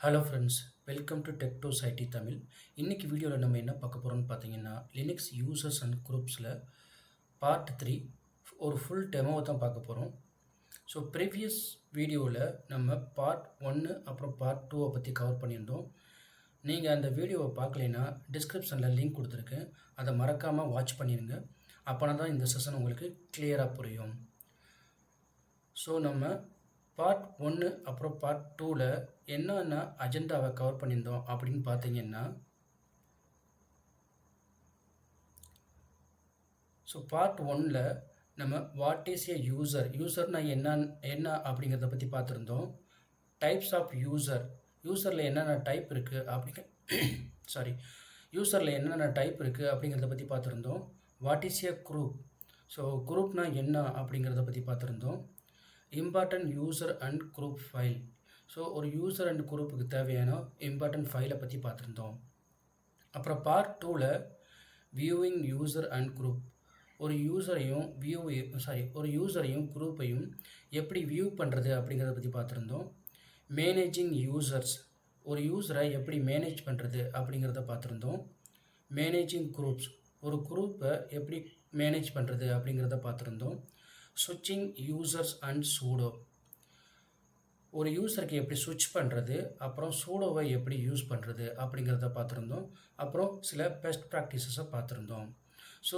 Hello friends, welcome to tech do's I T Tamil. இன்னைக்கு வீடியோவில் நம்ம என்ன பார்க்க போகிறோம்னு பார்த்தீங்கன்னா, லினக்ஸ் யூசர்ஸ் அண்ட் குரூப்ஸில் பார்ட் 3 ஒரு ஃபுல் டெமோவை தான் பார்க்க போகிறோம். ஸோ ப்ரீவியஸ் வீடியோவில் நம்ம பார்ட் 1 அப்புறம் பார்ட் 2 பற்றி கவர் பண்ணியிருந்தோம். நீங்கள் அந்த வீடியோவை பார்க்கலைன்னா டிஸ்கிரிப்ஷனில் லிங்க் கொடுத்துருக்கேன், அதை மறக்காமல் வாட்ச் பண்ணிடுங்க. அப்போனா தான் இந்த செஷன் உங்களுக்கு கிளியராக புரியும். ஸோ நம்ம பார்ட் 1 அப்புறம் பார்ட் 2ல் என்னென்ன அஜெண்டாவை கவர் பண்ணியிருந்தோம் அப்படின்னு பார்த்தீங்கன்னா, ஸோ பார்ட் 1ல் நம்ம வாட் இஸ் ஏ யூசர்னா என்ன அப்படிங்கிறத பற்றி பார்த்துருந்தோம். டைப்ஸ் ஆஃப் யூசரில் என்னென்ன டைப் இருக்குது யூசரில் என்னென்ன டைப் இருக்குது அப்படிங்கிறத பற்றி பார்த்துருந்தோம். What is a group, so குரூப்னா என்ன அப்படிங்கிறத பற்றி பார்த்துருந்தோம். Important user and group file, so ஒரு யூசர் அண்ட் குரூப்புக்கு தேவையான இம்பார்ட்டன்ட் ஃபைலை பற்றி பார்த்துருந்தோம். அப்புறம் பார்ட் 2ல் வியூவிங் யூசர் அண்ட் குரூப், ஒரு யூசரையும் குரூப்பையும் எப்படி வியூ பண்ணுறது அப்படிங்கிறத பற்றி பார்த்துருந்தோம். மேனேஜிங் யூசர்ஸ், ஒரு யூசரை எப்படி மேனேஜ் பண்ணுறது அப்படிங்கிறத பார்த்துருந்தோம். மேனேஜிங் குரூப்ஸ், ஒரு குரூப்பை எப்படி மேனேஜ் பண்ணுறது அப்படிங்கிறத பார்த்துருந்தோம். ஸ்விட்சிங் யூசர்ஸ் அண்ட் சூடோ, ஒரு யூசருக்கு எப்படி ஸ்விட்ச் பண்ணுறது, அப்புறம் சூடோவை எப்படி யூஸ் பண்ணுறது அப்படிங்கிறத பார்த்துருந்தோம். அப்புறம் சில பெஸ்ட் ப்ராக்டிசஸை பார்த்துருந்தோம். ஸோ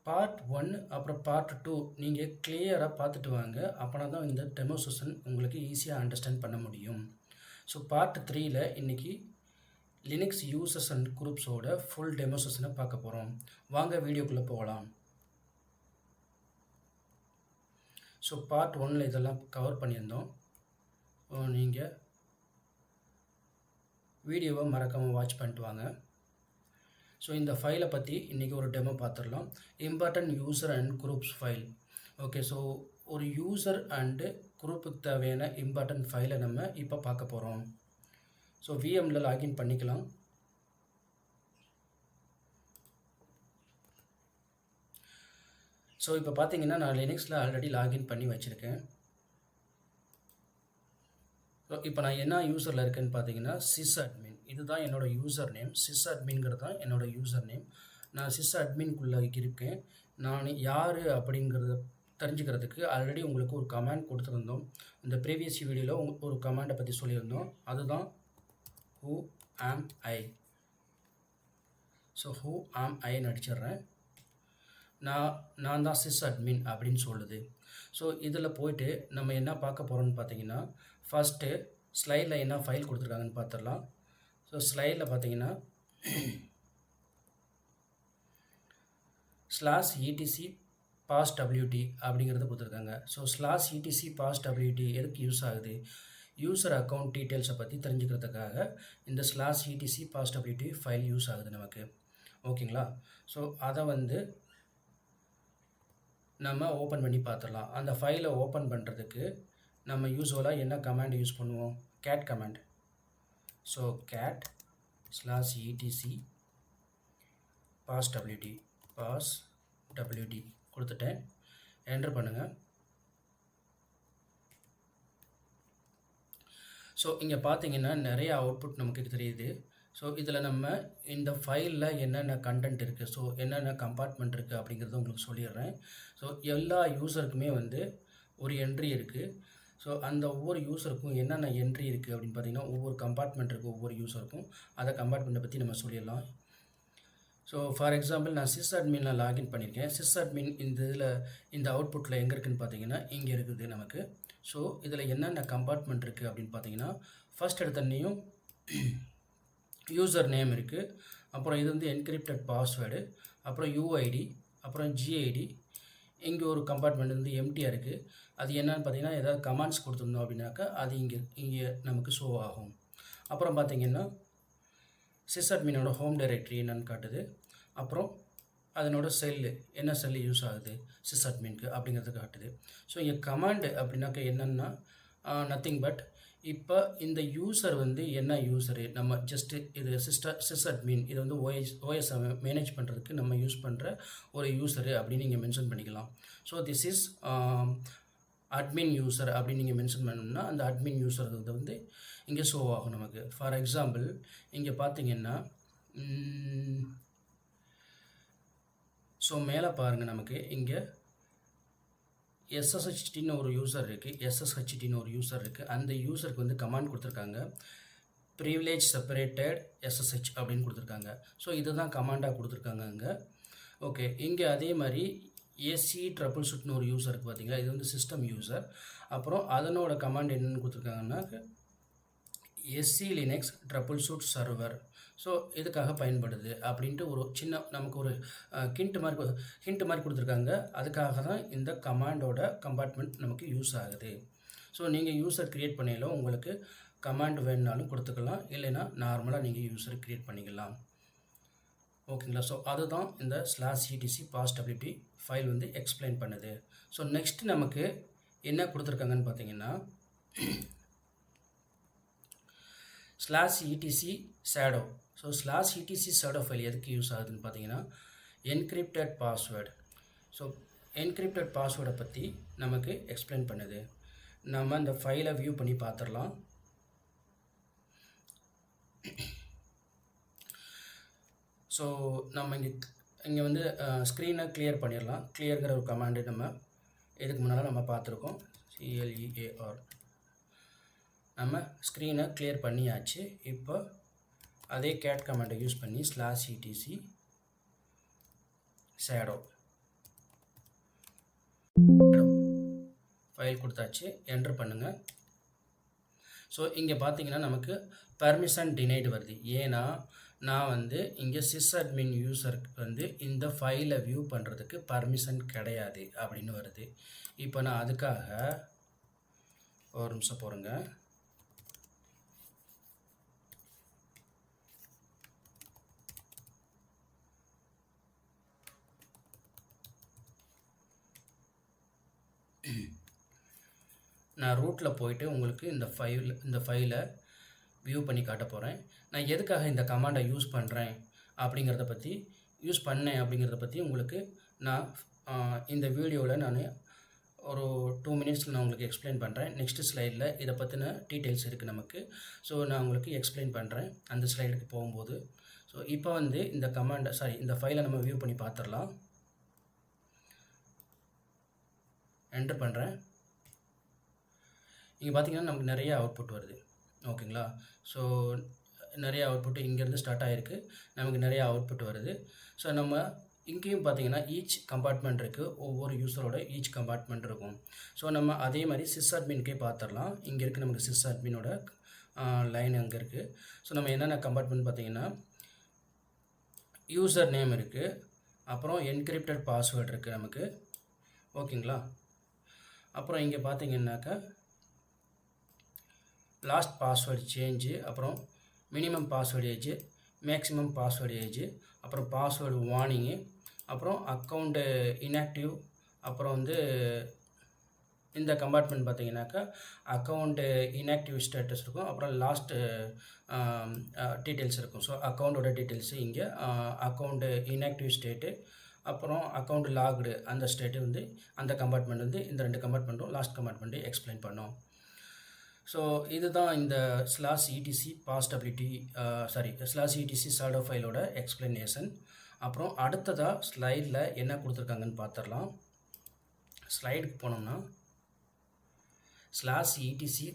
பார்ட் 1 அப்புறம் பார்ட் 2 நீங்கள் கிளியராக பார்த்துட்டு வாங்க, அப்போனா தான் இந்த டெமோ செஷன் உங்களுக்கு ஈஸியாக அண்டர்ஸ்டாண்ட் பண்ண முடியும். ஸோ பார்ட் 3ல் இன்றைக்கி லினக்ஸ் யூசர்ஸ் அண்ட் குரூப்ஸோட ஃபுல் டெமோ செஷனை பார்க்க போகிறோம். வாங்க வீடியோக்குள்ளே போகலாம். ஸோ பார்ட் 1ல் இதெல்லாம் கவர் பண்ணியிருந்தோம். நீங்கள் வீடியோவை மறக்காமல் வாட்ச் பண்ணிட்டு வாங்க. ஸோ இந்த ஃபைலை பற்றி இன்றைக்கி ஒரு டெமோ பார்த்துடலாம். Important user and groups file. Okay, so ஒரு யூசர் அண்டு குரூப்புக்கு தேவையான இம்பார்ட்டன்ட் ஃபைலை நம்ம இப்போ பார்க்க போகிறோம். ஸோ விஎம்மில் லாகின் பண்ணிக்கலாம். ஸோ இப்போ பார்த்தீங்கன்னா நான் லினக்ஸில் ஆல்ரெடி லாகின் பண்ணி வச்சுருக்கேன். ஸோ இப்போ நான் என்ன யூசரில் இருக்கேன்னு பார்த்தீங்கன்னா sysadmin, இதுதான் என்னோடய யூசர் நேம். sysadminங்கிறது தான் என்னோடய யூசர் நேம். நான் sysadminக்குள்ளே இருக்கேன். நான் யார் அப்படிங்கிறத தெரிஞ்சுக்கிறதுக்கு ஆல்ரெடி உங்களுக்கு ஒரு கமாண்ட் கொடுத்துருந்தோம். இந்த ப்ரீவியஸ் வீடியோவில் ஒரு கமாண்டை பற்றி சொல்லியிருந்தோம், அதுதான் who am I. So who am I அடிச்சிடுறேன். நான் தான் sysadmin அப்படின்னு சொல்லுது. ஸோ இதில் போய்ட்டு நம்ம என்ன பார்க்க போகிறோம்னு பார்த்தீங்கன்னா, ஃபஸ்ட்டு ஸ்லைடில் என்ன ஃபைல் கொடுத்துருக்காங்கன்னு பார்த்துடலாம். ஸோ ஸ்லைடில் பார்த்தீங்கன்னா /etc passwd அப்படிங்கிறது கொடுத்துருக்காங்க. ஸோ /etc passwd எதுக்கு யூஸ் ஆகுது, யூசர் அக்கௌண்ட் டீட்டெயில்ஸை பற்றி தெரிஞ்சுக்கிறதுக்காக இந்த /etc passwd ஃபைல் யூஸ் ஆகுது நமக்கு. ஓகேங்களா? ஸோ அதை நம்ம ஓப்பன் பண்ணி பார்த்துடலாம். அந்த ஃபைலை ஓப்பன் பண்ணுறதுக்கு நம்ம யூஸ்வலாக என்ன கமாண்ட் யூஸ் பண்ணுவோம், cat command. So cat /etc passwd கொடுத்துட்டேன், என்டர் பண்ணுங்கள். ஸோ இங்கே பார்த்தீங்கன்னா நிறைய அவுட்புட் நமக்கு தெரியுது. ஸோ இதில் நம்ம இந்த ஃபைலில் என்னென்ன கண்டென்ட் இருக்குது, ஸோ என்னென்ன கம்பார்ட்மெண்ட் இருக்குது அப்படிங்கிறத உங்களுக்கு சொல்லிடுறேன். ஸோ எல்லா யூசருக்குமே ஒரு என்ட்ரி இருக்குது. ஸோ அந்த ஒவ்வொரு யூசருக்கும் என்னென்ன என்ட்ரி இருக்குது அப்படின்னு பார்த்தீங்கன்னா, ஒவ்வொரு கம்பார்ட்மெண்ட் இருக்குது ஒவ்வொரு யூசருக்கும். அதை கம்பார்ட்மெண்ட்டை பற்றி நம்ம சொல்லிடலாம். ஸோ ஃபார் எக்ஸாம்பிள் நான் sysadminல லாகின் பண்ணியிருக்கேன். sysadmin இந்த அவுட்புட்டில் எங்கே இருக்குதுன்னு பார்த்தீங்கன்னா இங்கே இருக்குது நமக்கு. ஸோ இதில் என்னென்ன கம்பார்ட்மெண்ட் இருக்குது அப்படின்னு பார்த்தீங்கன்னா, ஃபஸ்ட் எடுத்தன்னையும் யூசர் நேம் இருக்குது, அப்புறம் இது என்கிரிப்டட் பாஸ்வேர்டு, அப்புறம் யூஐடி, அப்புறம் ஜிஐடி. இங்கே ஒரு கம்பார்ட்மெண்ட் எம்டியாக இருக்குது. அது என்னன்னு பார்த்தீங்கன்னா, ஏதாவது கமாண்ட்ஸ் கொடுத்துருந்தோம் அப்படின்னாக்கா அது இங்கே நமக்கு ஷோ ஆகும். அப்புறம் பார்த்தீங்கன்னா sysadminோட ஹோம் டைரக்டரி என்னன்னு காட்டுது. அப்புறம் அதனோட என்ன செல்லு யூஸ் ஆகுது sysadminக்கு அப்படிங்கிறது காட்டுது. ஸோ இங்கே கமாண்டு அப்படின்னாக்கா என்னென்னா நத்திங் பட், இப்போ இந்த யூசர் என்ன யூசரு, நம்ம ஜஸ்ட்டு இது sysadmin, இது OS மேனேஜ் பண்ணுறதுக்கு நம்ம யூஸ் பண்ணுற ஒரு யூசரு அப்படின்னு நீங்கள் மென்ஷன் பண்ணிக்கலாம். So this is admin user அப்படின்னு நீங்கள் மென்ஷன் பண்ணணும்னா அந்த அட்மின் யூசர் வந்து இங்கே ஷோ ஆகும் நமக்கு. ஃபார் எக்ஸாம்பிள் இங்கே பார்த்தீங்கன்னா ஸோ மேலே பாருங்கள், நமக்கு இங்கே SSHTன்னு ஒரு யூசர் இருக்குது, SSHTன்னு ஒரு யூசர் இருக்குது. அந்த யூசருக்கு வந்து கமாண்ட் கொடுத்துருக்காங்க, ப்ரிவிலேஜ் செப்பரேட்டட் SSH அப்படின்னு கொடுத்துருக்காங்க. ஸோ இதுதான் கமாண்டாக கொடுத்துருக்காங்க அங்கே. ஓகே, இங்கே அதே மாதிரி ஏசி ட்ரபிள் ஷூட்னு ஒரு யூசர் இருக்குது பார்த்தீங்களா, இது வந்து சிஸ்டம் யூசர். அப்புறம் அதனோட கமாண்ட் என்னென்னு கொடுத்துருக்காங்கன்னா S C Linux troubleshoot server. So இதுக்காக பயன்படுது அப்படின்ட்டு ஒரு சின்ன நமக்கு ஒரு ஹிண்ட் மாதிரி கொடுத்துருக்காங்க. அதுக்காக தான் இந்த கமாண்டோட கம்பார்ட்மெண்ட் நமக்கு யூஸ் ஆகுது. ஸோ நீங்கள் யூசர் க்ரியேட் பண்ணையில உங்களுக்கு கமாண்ட் வேணுனாலும் கொடுத்துக்கலாம், இல்லைன்னா நார்மலாக நீங்கள் யூசர் க்ரியேட் பண்ணிக்கலாம். ஓகேங்களா. ஸோ அதுதான் இந்த /etc pastability ஃபைல் வந்து எக்ஸ்பிளைன் பண்ணுது. ஸோ நெக்ஸ்ட் நமக்கு என்ன கொடுத்துருக்காங்கன்னு பார்த்தீங்கன்னா /etc shadow. So /etc shadow file எதுக்கு யூஸ் ஆகுதுன்னு பார்த்தீங்கன்னா என்கிரிப்டட் பாஸ்வேர்டு. ஸோ என்கிரிப்டட் பாஸ்வேர்டை பற்றி நமக்கு எக்ஸ்பிளைன் பண்ணுது. நம்ம இந்த ஃபைலை வியூ பண்ணி பார்த்துடலாம். ஸோ நம்ம இங்கே வந்து ஸ்க்ரீனை கிளியர் பண்ணிடலாம். கிளியர்கிற ஒரு கமாண்டு நம்ம இதுக்கு முன்னால் நம்ம பார்த்துருக்கோம், CLEAR. நம்ம ஸ்க்ரீனை கிளியர் பண்ணியாச்சு. இப்போ அதே கேட் கமாண்டை யூஸ் பண்ணி /etc shadow ஃபைல் கொடுத்தாச்சு, என்டர் பண்ணுங்கள். ஸோ இங்கே பார்த்தீங்கன்னா நமக்கு பர்மிஷன் டினைடு வருது. ஏன்னா நான் வந்து இங்கே sysadmin யூசருக்கு வந்து இந்த ஃபைலை வியூ பண்ணுறதுக்கு பர்மிஷன் கிடையாது அப்படின்னு வருது. இப்போ நான் அதுக்காக ஒரு நிமிஷம் போகிறேங்க. நான் ரூட்டில் போயிட்டு உங்களுக்கு இந்த ஃபைலை வியூ பண்ணி காட்ட போகிறேன். நான் எதுக்காக இந்த கமாண்டை யூஸ் பண்ணேன் அப்படிங்கிறத பற்றி உங்களுக்கு நான் இந்த வீடியோவில் நான் ஒரு 2 மினிட்ஸில் நான் உங்களுக்கு எக்ஸ்பிளைன் பண்ணுறேன். நெக்ஸ்ட் ஸ்லைடில் இதை பற்றின டீட்டெயில்ஸ் இருக்குது நமக்கு. ஸோ நான் உங்களுக்கு எக்ஸ்பிளைன் பண்ணுறேன் அந்த ஸ்லைடுக்கு போகும்போது. ஸோ இப்போ வந்து இந்த ஃபைலை நம்ம வியூ பண்ணி பார்த்துடலாம். என்டர் பண்ணுறேன். இங்கே பார்த்தீங்கன்னா நமக்கு நிறைய அவுட்புட் வருது. ஓகேங்களா. ஸோ நிறைய அவுட்புட்டு இங்கேருந்து ஸ்டார்ட் ஆகிருக்கு, நமக்கு நிறைய அவுட்புட் வருது. ஸோ நம்ம இங்கேயும் பார்த்தீங்கன்னா ஈச் கம்பார்ட்மெண்ட் இருக்குது, ஒவ்வொரு யூஸரோட ஈச் கம்பார்ட்மெண்ட் இருக்கும். ஸோ நம்ம அதே மாதிரி sysadminக்கே பார்த்துடலாம். இங்கே இருக்குது நமக்கு sysadminோட லைன் அங்கே இருக்குது. ஸோ நம்ம என்னென்ன கம்பார்ட்மெண்ட் பார்த்தீங்கன்னா யூசர் நேம் இருக்குது, அப்புறம் என்கிரிப்டட் பாஸ்வேர்டு இருக்குது நமக்கு. ஓகேங்களா. அப்புறம் இங்கே பார்த்தீங்கன்னாக்கா லாஸ்ட் பாஸ்வேர்டு சேஞ்சு, அப்புறம் minimum password age, maximum password age, அப்புறம் பாஸ்வேர்டு வார்னிங்கு, அப்புறம் அக்கௌண்ட்டு இன்ஆக்டிவ், அப்புறம் வந்து இந்த கம்பார்ட்மெண்ட் பார்த்தீங்கன்னாக்கா அக்கௌண்ட்டு இன்ஆக்டிவ் ஸ்டேட்டஸ் இருக்கும், அப்புறம் லாஸ்ட்டு டீட்டெயில்ஸ் இருக்கும். ஸோ அக்கௌண்ட்டோட டீட்டெயில்ஸு இங்கே அக்கௌண்ட்டு இன்ஆக்டிவ் ஸ்டேட்டு, அப்புறம் அக்கௌண்ட் லாக்டு அந்த ஸ்டேட்டு வந்து அந்த கம்பார்ட்மெண்ட் வந்து இந்த 2 கம்பார்ட்மெண்ட்டும் லாஸ்ட் கம்பார்ட்மெண்ட்டு எக்ஸ்பிளைன் பண்ணோம். ஸோ இதுதான் இந்த /etc pastability /etc shadow ஃபைலோட எக்ஸ்பிளனேஷன். அப்புறம் அடுத்ததாக ஸ்லைடில் என்ன கொடுத்துருக்காங்கன்னு பார்த்துடலாம். ஸ்லைடுக்கு போனோம்னா /etc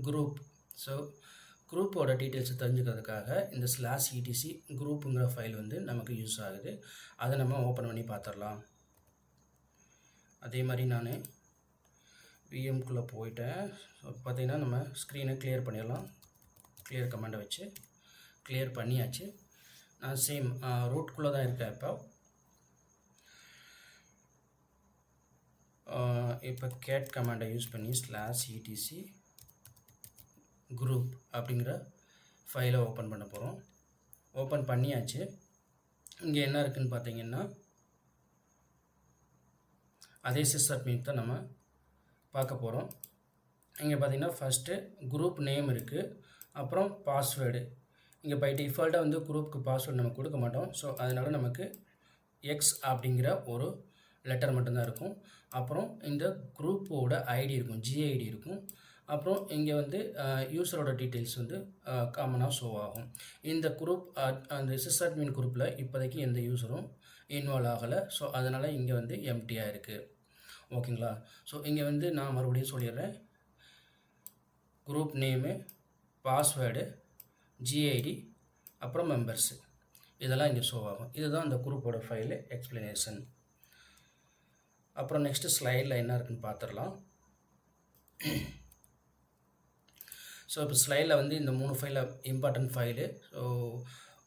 குரூப். ஸோ குரூப்போட டீட்டெயில்ஸை தெரிஞ்சுக்கிறதுக்காக இந்த /etc குரூப்புங்கிற ஃபைல் வந்து நமக்கு யூஸ் ஆகுது. அதை நம்ம ஓப்பன் பண்ணி பார்த்துடலாம். அதே மாதிரி நான் விஎம்குள்ளே போயிட்டேன். ஸோ பார்த்திங்கன்னா நம்ம ஸ்க்ரீனை கிளியர் பண்ணிடலாம். கிளியர் கமாண்டை வச்சு கிளியர் பண்ணியாச்சு. நான் சேம் ரூட்குள்ளே தான் இருக்கேன். இப்போ கேட் கமாண்டை யூஸ் பண்ணி /etc குரூப் அப்படிங்கிற ஃபைலை ஓப்பன் பண்ண போகிறோம். ஓப்பன் பண்ணியாச்சு. இங்கே என்ன இருக்குதுன்னு பார்த்தீங்கன்னா அதே sysadmin தான் நம்ம பார்க்க போகிறோம். இங்கே பார்த்தீங்கன்னா ஃபஸ்ட்டு குரூப் நேம் இருக்குது, அப்புறம் பாஸ்வேர்டு. இங்கே பை டிஃபால்ட்டாக வந்து குரூப்புக்கு பாஸ்வேர்டு நம்ம கொடுக்க மாட்டோம். ஸோ அதனால் நமக்கு எக்ஸ் அப்படிங்கிற ஒரு லெட்டர் மட்டும்தான் இருக்கும். அப்புறம் இந்த குரூப்போட ஐடி இருக்கும், ஜிஐடி இருக்கும். அப்புறம் இங்கே வந்து யூசரோட டீட்டெயில்ஸ் வந்து காமனாக ஷோ ஆகும். இந்த குரூப் அந்த சிஸ்அட்மின் குரூப்பில் இப்போதைக்கு எந்த யூசரும் இன்வால்வ் ஆகலை. ஸோ அதனால் இங்கே வந்து எம்டியாக இருக்குது. ஓகேங்களா? ஸோ இங்கே வந்து நான் மறுபடியும் சொல்லிடுறேன். குரூப் நேமு, பாஸ்வேர்டு, ஜிஐடி, அப்புறம் மெம்பர்ஸு, இதெல்லாம் இங்கே ஷோ ஆகும். இதுதான் இந்த குரூப்போட ஃபைலு எக்ஸ்ப்ளனேஷன். அப்புறம் நெக்ஸ்ட்டு ஸ்லைடில் என்ன இருக்குன்னு பார்த்துடலாம். ஸோ இப்போ ஸ்லைடில் வந்து இந்த 3 ஃபைலில் important file. So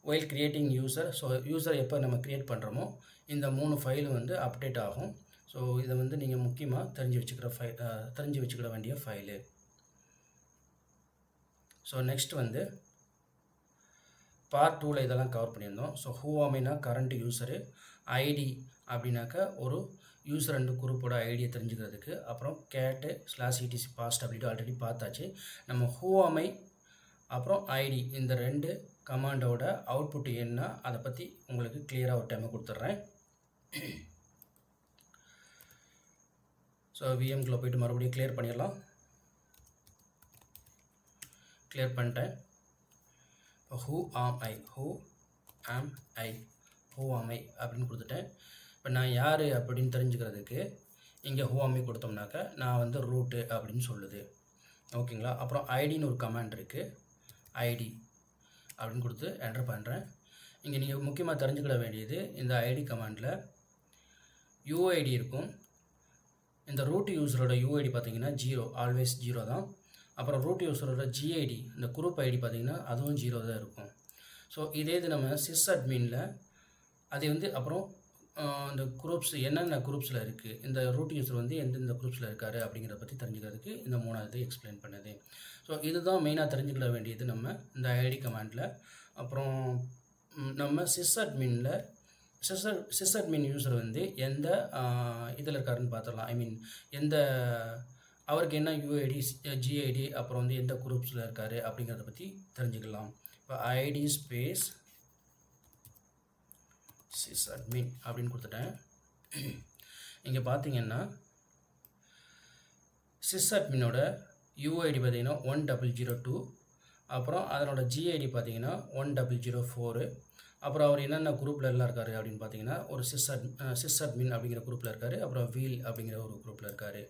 while creating user, so user எப்போ நம்ம க்ரியேட் பண்ணுறோமோ இந்த 3 ஃபைலும் வந்து அப்டேட் ஆகும். ஸோ இதை வந்து நீங்கள் முக்கியமாக தெரிஞ்சு வச்சுக்கிற வேண்டிய ஃபைலு. ஸோ நெக்ஸ்ட் வந்து பார்ட் 2ல் இதெல்லாம் கவர் பண்ணியிருந்தோம். ஸோ ஹூ ஆமினா கரண்ட் யூசரு, ஐடி அப்படின்னாக்கா ஒரு யூசர் அண்டு குரூப்போட ஐடியை தெரிஞ்சுக்கிறதுக்கு. அப்புறம் கேட்டு /etc பாஸ்ட் அப்படின்ட்டு ஆல்ரெடி பார்த்தாச்சு. நம்ம ஹூ ஆமை அப்புறம் ஐடி இந்த 2 கமாண்டோட அவுட்புட் என்ன அதை பற்றி உங்களுக்கு கிளியராக ஒரு டைமை கொடுத்துட்றேன். ஸோ விஎம்குள்ளே போய்ட்டு மறுபடியும் கிளியர் பண்ணிடலாம். கிளியர் பண்ணிட்டேன். ஹூ ஆம் ஐ அப்படின்னு கொடுத்துட்டேன். இப்போ நான் யார் அப்படின்னு தெரிஞ்சுக்கிறதுக்கு இங்கே ஹூ ஆம் ஐ கொடுத்தோம்னாக்கா நான் வந்து ரூட்டு அப்படின்னு சொல்லுது. ஓகேங்களா? அப்புறம் ஐடின்னு ஒரு கமாண்ட் இருக்குது, ஐடி அப்படின்னு கொடுத்து என்டர் பண்ணுறேன். இங்கே நீங்கள் முக்கியமாக தெரிஞ்சுக்கிட வேண்டியது இந்த ஐடி கமாண்டில் யூஐடி இருக்கும். இந்த ரூட் யூஸரோட யூஐடி பார்த்தீங்கன்னா 0, ஆல்வேஸ் 0 தான். அப்புறம் ரூட் யூஸரோட ஜிஐடி இந்த குரூப் ஐடி பார்த்திங்கன்னா அதுவும் 0 தான் இருக்கும். ஸோ இதே இது நம்ம சிஸ்அட்மினில் அது வந்து அப்புறம் இந்த குரூப்ஸ் என்னென்ன குரூப்ஸில் இருக்குது, இந்த ரூட் யூஸர் வந்து எந்தெந்த குரூப்ஸில் இருக்கார் அப்படிங்கிறத பற்றி தெரிஞ்சுக்கிறதுக்கு இந்த 3வது எக்ஸ்பிளைன் பண்ணுது. ஸோ இதுதான் மெயினாக தெரிஞ்சுக்கிட வேண்டியது நம்ம இந்த ஐடி கமாண்டில். அப்புறம் நம்ம சிஸ்அட்மின் யூஸர் வந்து எந்த இதில் இருக்காருன்னு பார்த்துடலாம். ஐ மீன் எந்த அவருக்கு என்ன யூஐடி, ஜிஐடி, அப்புறம் வந்து எந்த குரூப்ஸில் இருக்கார் அப்படிங்கிறத பற்றி தெரிஞ்சுக்கலாம். இப்போ ஐடி ஸ்பேஸ் சிஸ்அட்மின் அப்படின்னு கொடுத்துட்டேன். இங்கே பார்த்தீங்கன்னா சிஸ்அட்மினோட யூஐடி பார்த்தீங்கன்னா 1002, அப்புறம் அதனோட ஜிஐடி பார்த்தீங்கன்னா 1004. அப்புறம் அவர் என்னென்ன குரூப்பில் எல்லாம் இருக்கார் அப்படின்னு பார்த்தீங்கன்னா ஒரு சிஸ்அட்மின் அப்படிங்கிற குரூப்பில் இருக்கார். அப்புறம் வீல் அப்படிங்கிற ஒரு குரூப்பில் இருக்கார்.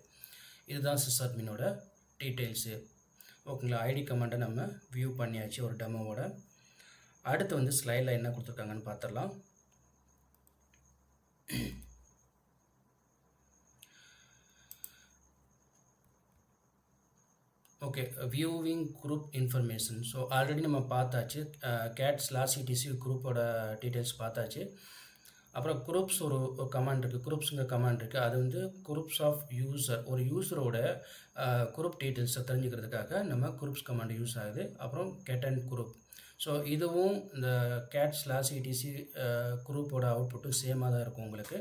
இதுதான் சிஸ்அட்மினோட டீட்டெயில்ஸு. ஓகேங்களா? ஐடி கமாண்டை நம்ம வியூ பண்ணியாச்சு ஒரு டெமோவோட. அடுத்து வந்து ஸ்லைடில் என்ன கொடுத்துருக்காங்கன்னு பார்த்துடலாம். Okay, viewing group information. So already நம்ம பார்த்தாச்சு, cat/etc குரூப்போட டீட்டெயில்ஸ் பார்த்தாச்சு. அப்புறம் குரூப்ஸ் ஒரு கமாண்ட் இருக்குது, குரூப்ஸுங்கிற கமாண்ட் இருக்குது. அது வந்து குரூப்ஸ் ஆஃப் யூசர், ஒரு யூஸரோட குரூப் டீட்டெயில்ஸை தெரிஞ்சுக்கிறதுக்காக நம்ம குரூப்ஸ் கமாண்ட் யூஸ் ஆகுது. அப்புறம் கெட் அண்ட் குரூப். ஸோ இதுவும் இந்த cat/etc குரூப்போட அவுட்புட்டு சேமாக தான் இருக்கும். உங்களுக்கு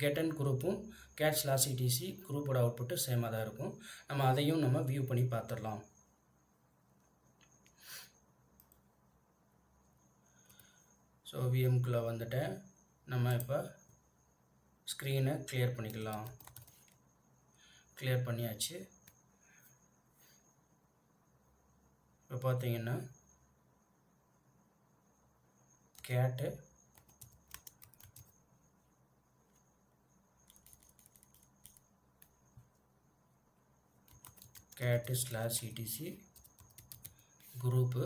கெட் அண்ட் குரூப்பும் cat/etc குரூப்போட அவுட்புட்டு சேமாக தான் இருக்கும். நம்ம அதையும் நம்ம வியூ பண்ணி பார்த்துடலாம். ஸோ விஎம்குள்ளே வந்துட்டேன். நம்ம இப்போ ஸ்க்ரீனை கிளியர் பண்ணிக்கலாம். கிளியர் பண்ணியாச்சு. இப்போ பார்த்தீங்கன்னா கேட்டு /etc குரூப்பு.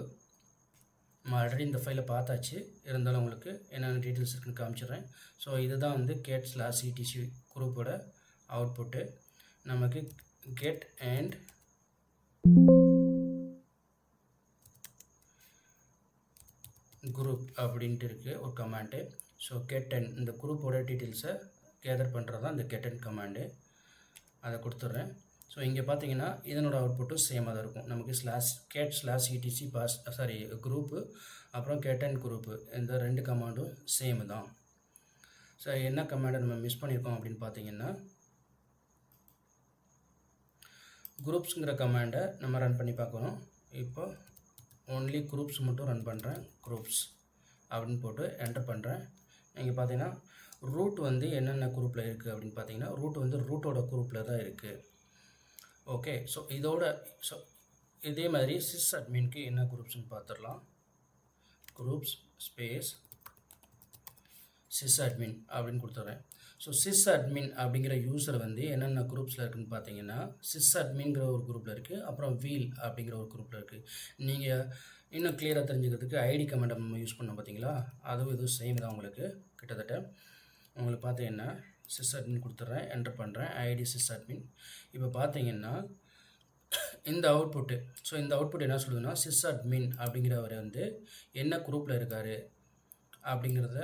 நம்ம ஆல்ரெடி இந்த ஃபைலை பார்த்தாச்சு, இருந்தாலும் உங்களுக்கு என்னென்ன டீட்டெயில்ஸ் இருக்குன்னு காமிச்சிடுறேன். ஸோ இதுதான் வந்து cat/etc குரூப்போட அவுட்புட்டு. நமக்கு கெட் அண்ட் குரூப் அப்படின்ட்டு இருக்குது ஒரு கமாண்டு. ஸோ கெட் அண்ட் இந்த குரூப்போட டீட்டெயில்ஸை கேதர் பண்ணுறது தான் இந்த கெட் அண்ட் கமாண்டு. அதை கொடுத்துட்றேன். ஸோ இங்கே பார்த்தீங்கன்னா இதனோட அவுட்புட்டும் சேமாக தான் இருக்கும். நமக்கு cat/etc குரூப்பு அப்புறம் கெட் அண்ட் குரூப்பு இந்த 2 கமாண்டும் சேமு தான். ஸோ என்ன கமாண்டை நம்ம மிஸ் பண்ணியிருக்கோம் அப்படின்னு பார்த்தீங்கன்னா குரூப்ஸுங்கிற கமாண்டை நம்ம ரன் பண்ணி பார்க்கணும். இப்போ ஒன்லி குரூப்ஸ் மட்டும் ரன் பண்ணுறேன். குரூப்ஸ் அப்படின்னு போட்டு என்டர் பண்ணுறேன். இங்கே பார்த்தீங்கன்னா ரூட் வந்து என்னென்ன குரூப்பில் இருக்குது அப்படின்னு பார்த்தீங்கன்னா ரூட் வந்து ரூட்டோட குரூப்பில் தான் இருக்குது. ஓகே, ஸோ ஸோ இதே மாதிரி சிஸ் அட்மின்க்கு என்ன குரூப்ஸ்னு பார்த்துடலாம். குரூப்ஸ் ஸ்பேஸ் சிஸ் அட்மின் அப்படின்னு கொடுத்துட்றேன். ஸோ சிஸ் அட்மின் அப்படிங்கிற யூசர் வந்து என்னென்ன குரூப்ஸில் இருக்குதுன்னு பார்த்தீங்கன்னா சிஸ் அட்மின்கிற ஒரு குரூப்பில் இருக்குது, அப்புறம் வீல் அப்படிங்கிற ஒரு குரூப்பில் இருக்குது. நீங்கள் இன்னும் கிளியராக தெரிஞ்சுக்கிறதுக்கு ஐடி கமெண்ட் நம்ம யூஸ் பண்ணோம் பார்த்தீங்களா, அதுவும் இதுவும் சேம் தான் உங்களுக்கு. கிட்டத்தட்ட உங்களுக்கு பார்த்தீங்கன்னா சிஸ் அட்மின் கொடுத்துட்றேன், என்டர் பண்ணுறேன் ஐடி சிஸ் அட்மின். இப்போ பார்த்தீங்கன்னா இந்த அவுட்புட்டு, ஸோ இந்த அவுட்புட் என்ன சொல்லுதுன்னா சிஸ் அட்மின் அப்படிங்கிறவர் வந்து என்ன குரூப்பில் இருக்கார் அப்படிங்கிறத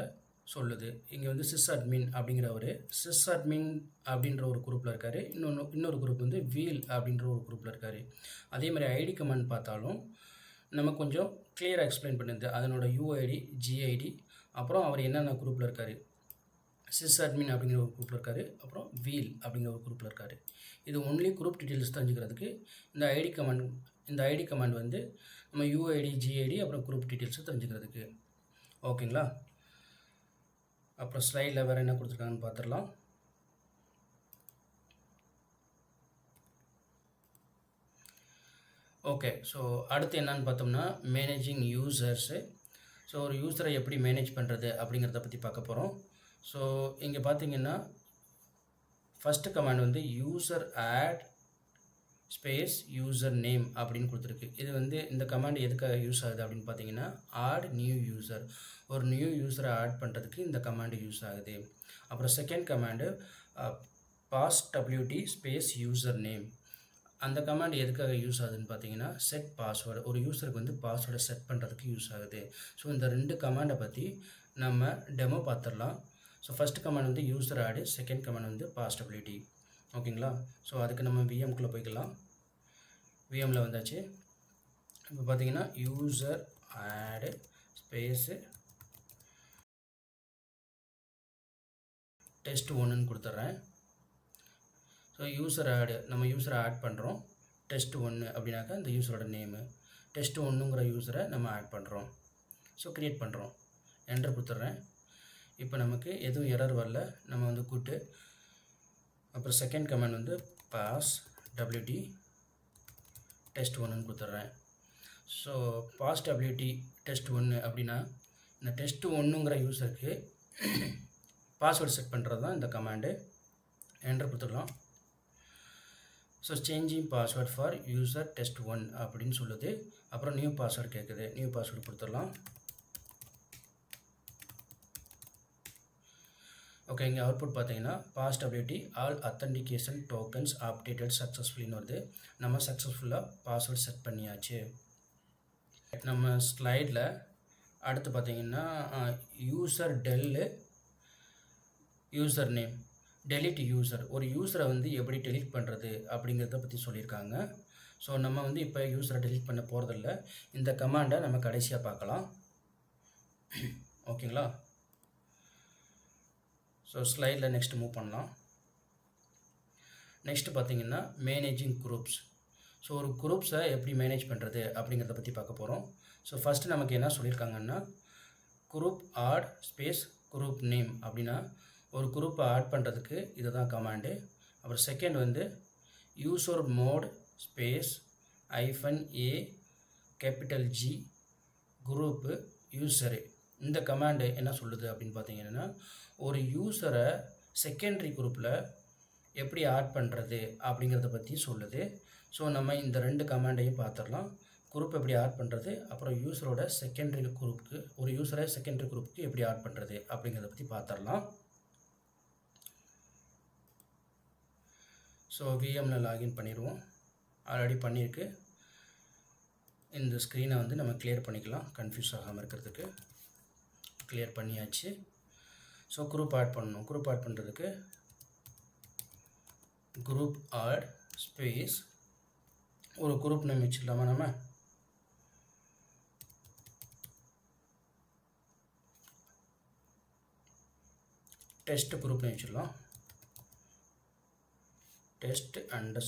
சொல்லுது. இங்கே வந்து சிஸ் அட்மின் அப்படிங்கிறவர் சிஸ் அட்மின் அப்படின்ற ஒரு குரூப்பில் இருக்கார், இன்னொரு குரூப் வந்து வீல் அப்படின்ற ஒரு குரூப்பில் இருக்கார். அதே மாதிரி ஐடி கமெண்ட் பார்த்தாலும் நம்ம கொஞ்சம் கிளியராக எக்ஸ்பிளைன் பண்ணுது, அதனோட யூஐடி ஜிஐடி, அப்புறம் அவர் என்னென்ன குரூப்பில் இருக்கார். சிஸ் அட்மின் அப்படிங்கிற ஒரு குரூப்பில் இருக்கார், அப்புறம் வீல் அப்படிங்கிற ஒரு குரூப்பில் இருக்கார். இது ஒன்லி குரூப் டீட்டெயில்ஸ் தெரிஞ்சுக்கிறதுக்கு இந்த ஐடி கமெண்ட் வந்து நம்ம யூஐடி ஜிஐடி அப்புறம் குரூப் டீட்டெயில்ஸை தெரிஞ்சுக்கிறதுக்கு. ஓகேங்களா, அப்புறம் ஸ்லைடில் வேறு என்ன கொடுத்துருக்காங்கன்னு பார்த்துடலாம். ஓகே, ஸோ அடுத்து என்னன்னு பார்த்தோம்னா மேனேஜிங் யூசர்ஸு. ஸோ ஒரு யூஸரை எப்படி மேனேஜ் பண்ணுறது அப்படிங்கிறத பற்றி பார்க்க போகிறோம். ஸோ இங்கே பார்த்தீங்கன்னா ஃபஸ்ட்டு கமாண்ட் வந்து user add space user name அப்படின்னு கொடுத்துருக்கு. இது வந்து இந்த கமாண்ட் எதுக்காக யூஸ் ஆகுது அப்படின்னு பார்த்தீங்கன்னா ஆட் நியூ யூசர், ஒரு நியூ யூஸரை ஆட் பண்ணுறதுக்கு இந்த கமாண்டு யூஸ் ஆகுது. அப்புறம் second command pass WD space user name. அந்த கமாண்ட் எதுக்காக யூஸ் ஆகுதுன்னு பார்த்தீங்கன்னா செட் பாஸ்வேர்டு, ஒரு யூஸருக்கு வந்து பாஸ்வேர்டை செட் பண்ணுறதுக்கு யூஸ் ஆகுது. ஸோ இந்த ரெண்டு கமாண்டை பற்றி நம்ம டெமோ பார்த்துடலாம். ஸோ ஃபஸ்ட் கமாண்ட் வந்து யூசர் ஆடு, செகண்ட் கமாண்ட் வந்து பாஸ் டபிள்யூடி. ஓகேங்களா, ஸோ அதுக்கு நம்ம விஎம்குள்ளே போய்க்கலாம். விஎம்மில் வந்தாச்சு. இப்போ பார்த்தீங்கன்னா யூசர் ஆடு ஸ்பேஸு டெஸ்ட் 1ன்னு கொடுத்துட்றேன். ஸோ யூசர் ஆடு, நம்ம யூஸரை ஆட் பண்ணுறோம். டெஸ்ட் 1 அப்படின்னாக்கா இந்த யூஸரோட நேமு, டெஸ்ட் 1ங்கிற யூஸரை நம்ம ஆட் பண்ணுறோம். ஸோ க்ரியேட் பண்ணுறோம், என்டர் கொடுத்துட்றேன். இப்போ நமக்கு எதுவும் எரர் வரல, நம்ம வந்து கூட்டு. அப்புறம் செகண்ட் கமாண்ட் வந்து பாஸ் டபிள்யூடி டெஸ்ட் 1ன்னு கொடுத்துட்றேன். ஸோ பாஸ் டபிள்யூடி டெஸ்ட் 1 அப்படின்னா இந்த டெஸ்ட் 1ங்கிற யூஸருக்கு பாஸ்வேர்டு செட் பண்ணுறது தான் இந்த கமாண்டு. என்டர் கொடுத்துக்கலாம். So changing password for user test 1 அப்படின்னு சொல்லுது. அப்புறம் நியூ பாஸ்வேர்டு கேட்குது, நியூ பாஸ்வேர்டு கொடுத்துடலாம். ஓகே, இங்கே அவுட்புட் பார்த்தீங்கன்னா pass WD all authentication tokens updated சக்ஸஸ்ஃபுல்லின்னு வருது. நம்ம சக்ஸஸ்ஃபுல்லாக பாஸ்வேர்ட் செட் பண்ணியாச்சு. நம்ம ஸ்லைடில் அடுத்து பார்த்தீங்கன்னா user tell user name delete user, ஒரு யூஸரை வந்து எப்படி டெலிட் பண்ணுறது அப்படிங்கிறத பற்றி சொல்லியிருக்காங்க. ஸோ நம்ம வந்து இப்போ யூஸரை டெலிட் பண்ண போகிறதில்ல, இந்த கமாண்டை நம்ம கடைசியாக பார்க்கலாம். ஓகேங்களா, ஸோ ஸ்லைடில் நெக்ஸ்ட் மூவ் பண்ணலாம். நெக்ஸ்ட்டு பார்த்தீங்கன்னா மேனேஜிங் குரூப்ஸ். ஸோ ஒரு குரூப்ஸை எப்படி மேனேஜ் பண்ணுறது அப்படிங்கிறத பற்றி பார்க்க போகிறோம். ஸோ ஃபஸ்ட்டு நமக்கு என்ன சொல்லியிருக்காங்கன்னா group add space group name அப்படின்னா ஒரு குரூப்பை ஆட் பண்ணுறதுக்கு இது தான் கமாண்டு. அப்புறம் செகண்ட் வந்து user mod space -a capital G group user. இந்த கமாண்டு என்ன சொல்லுது அப்படின்னு பார்த்தீங்கன்னா ஒரு யூஸரை செகண்டரி குரூப்பில் எப்படி ஆட் பண்ணுறது அப்படிங்கிறத பற்றி சொல்லுது. ஸோ நம்ம இந்த ரெண்டு கமாண்டையும் பார்த்துடலாம். குரூப் எப்படி ஆட் பண்ணுறது, அப்புறம் யூஸரோட செகண்டரி குரூப்புக்கு, ஒரு யூஸரை செகண்டரி குரூப்புக்கு எப்படி ஆட் பண்ணுறது அப்படிங்கிறத பற்றி பார்த்துடலாம். ஸோ விஎம்மில் லாகின் பண்ணிடுவோம். ஆல்ரெடி பண்ணியிருக்கு. இந்த ஸ்க்ரீனை வந்து நம்ம கிளியர் பண்ணிக்கலாம், கன்ஃபியூஸ் ஆகாமல் இருக்கிறதுக்கு. கிளியர் பண்ணியாச்சு. ஸோ குரூப் ஆட் பண்ணணும். குரூப் ஆட் பண்ணுறதுக்கு குரூப் ஆட் ஸ்பேஸ் ஒரு குரூப் நேம் வச்சுக்கலாமா, நம்ம டெஸ்ட் குரூப் நேம் வச்சுக்கலாம். டெஸ்ட் _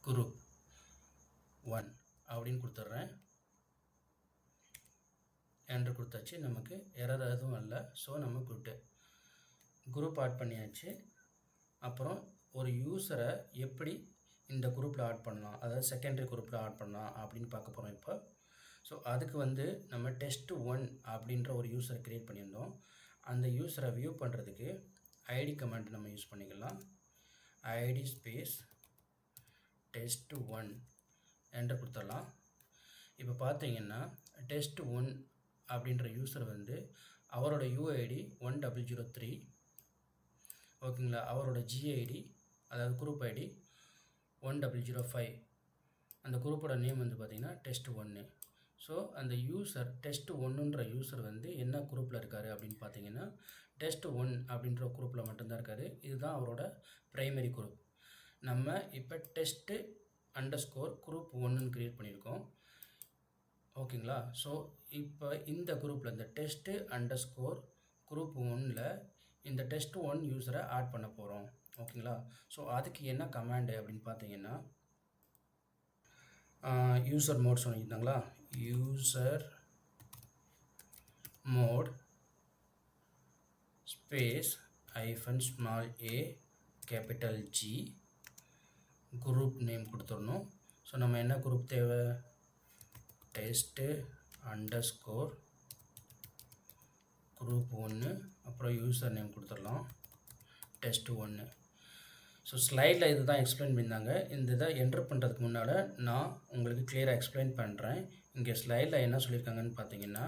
குரூப் 1 அப்படின்னு கொடுத்துட்றேன். என்ட்ரு கொடுத்தாச்சு. நமக்கு எரர் எதுவும் இல்லை. ஸோ நம்ம குரூப் ஆட் பண்ணியாச்சு. அப்புறம் ஒரு யூஸரை எப்படி இந்த குரூப்பில் ஆட் பண்ணலாம், அதாவது செகண்டரி குரூப்பில் ஆட் பண்ணலாம் அப்படின்னு பார்க்க போகிறோம் இப்போ. ஸோ அதுக்கு நம்ம test1 அப்படின்ற ஒரு யூஸரை க்ரியேட் பண்ணியிருந்தோம். அந்த யூஸரை வியூ பண்ணுறதுக்கு ஐடி கமெண்ட் நம்ம யூஸ் பண்ணிக்கலாம். ஐடி ஸ்பேஸ் test1 என்டர் கொடுத்துடலாம். இப்போ பார்த்தீங்கன்னா test1 அப்படின்ற யூஸர் அவரோட யூஐடி 1003, ஓகேங்களா. அவரோட ஜிஐடி அதாவது குரூப் ஐடி 1005. அந்த குரூப்போட நேம் பார்த்திங்கன்னா test1. ஸோ அந்த யூஸர் test1ன்ற யூஸர் என்ன குரூப்பில் இருக்கார் அப்படின்னு பார்த்தீங்கன்னா test1 அப்படின்ற குரூப்பில் மட்டும்தான் இருக்கார். இதுதான் அவரோட ப்ரைமரி குரூப். நம்ம இப்போ test_group 1ன்னு க்ரியேட் பண்ணியிருக்கோம், ஓகேங்களா. ஸோ இப்போ இந்த குரூப்பில் இந்த test_group 1ல் இந்த test1 யூஸரை ஆட் பண்ண போகிறோம், ஓகேங்களா. ஸோ அதுக்கு என்ன கமாண்டு அப்படின்னு பார்த்தீங்கன்னா யூசர் மோட் சொல்லியிருந்தாங்களா, user mod space -a capital G group name கொடுத்துடணும். ஸோ நம்ம என்ன குரூப் தேவை, test_group 1, அப்புறம் யூசர் நேம் கொடுத்துடலாம் test1. ஸோ ஸ்லைடில் இது தான் எக்ஸ்பிளைன் பண்ணியிருந்தாங்க. இந்த இதை என்ட்ரு பண்ணுறதுக்கு முன்னால் நான் உங்களுக்கு கிளியராக எக்ஸ்பிளைன் பண்ணுறேன். இங்கே ஸ்லைடில் என்ன சொல்லியிருக்காங்கன்னு பார்த்தீங்கன்னா,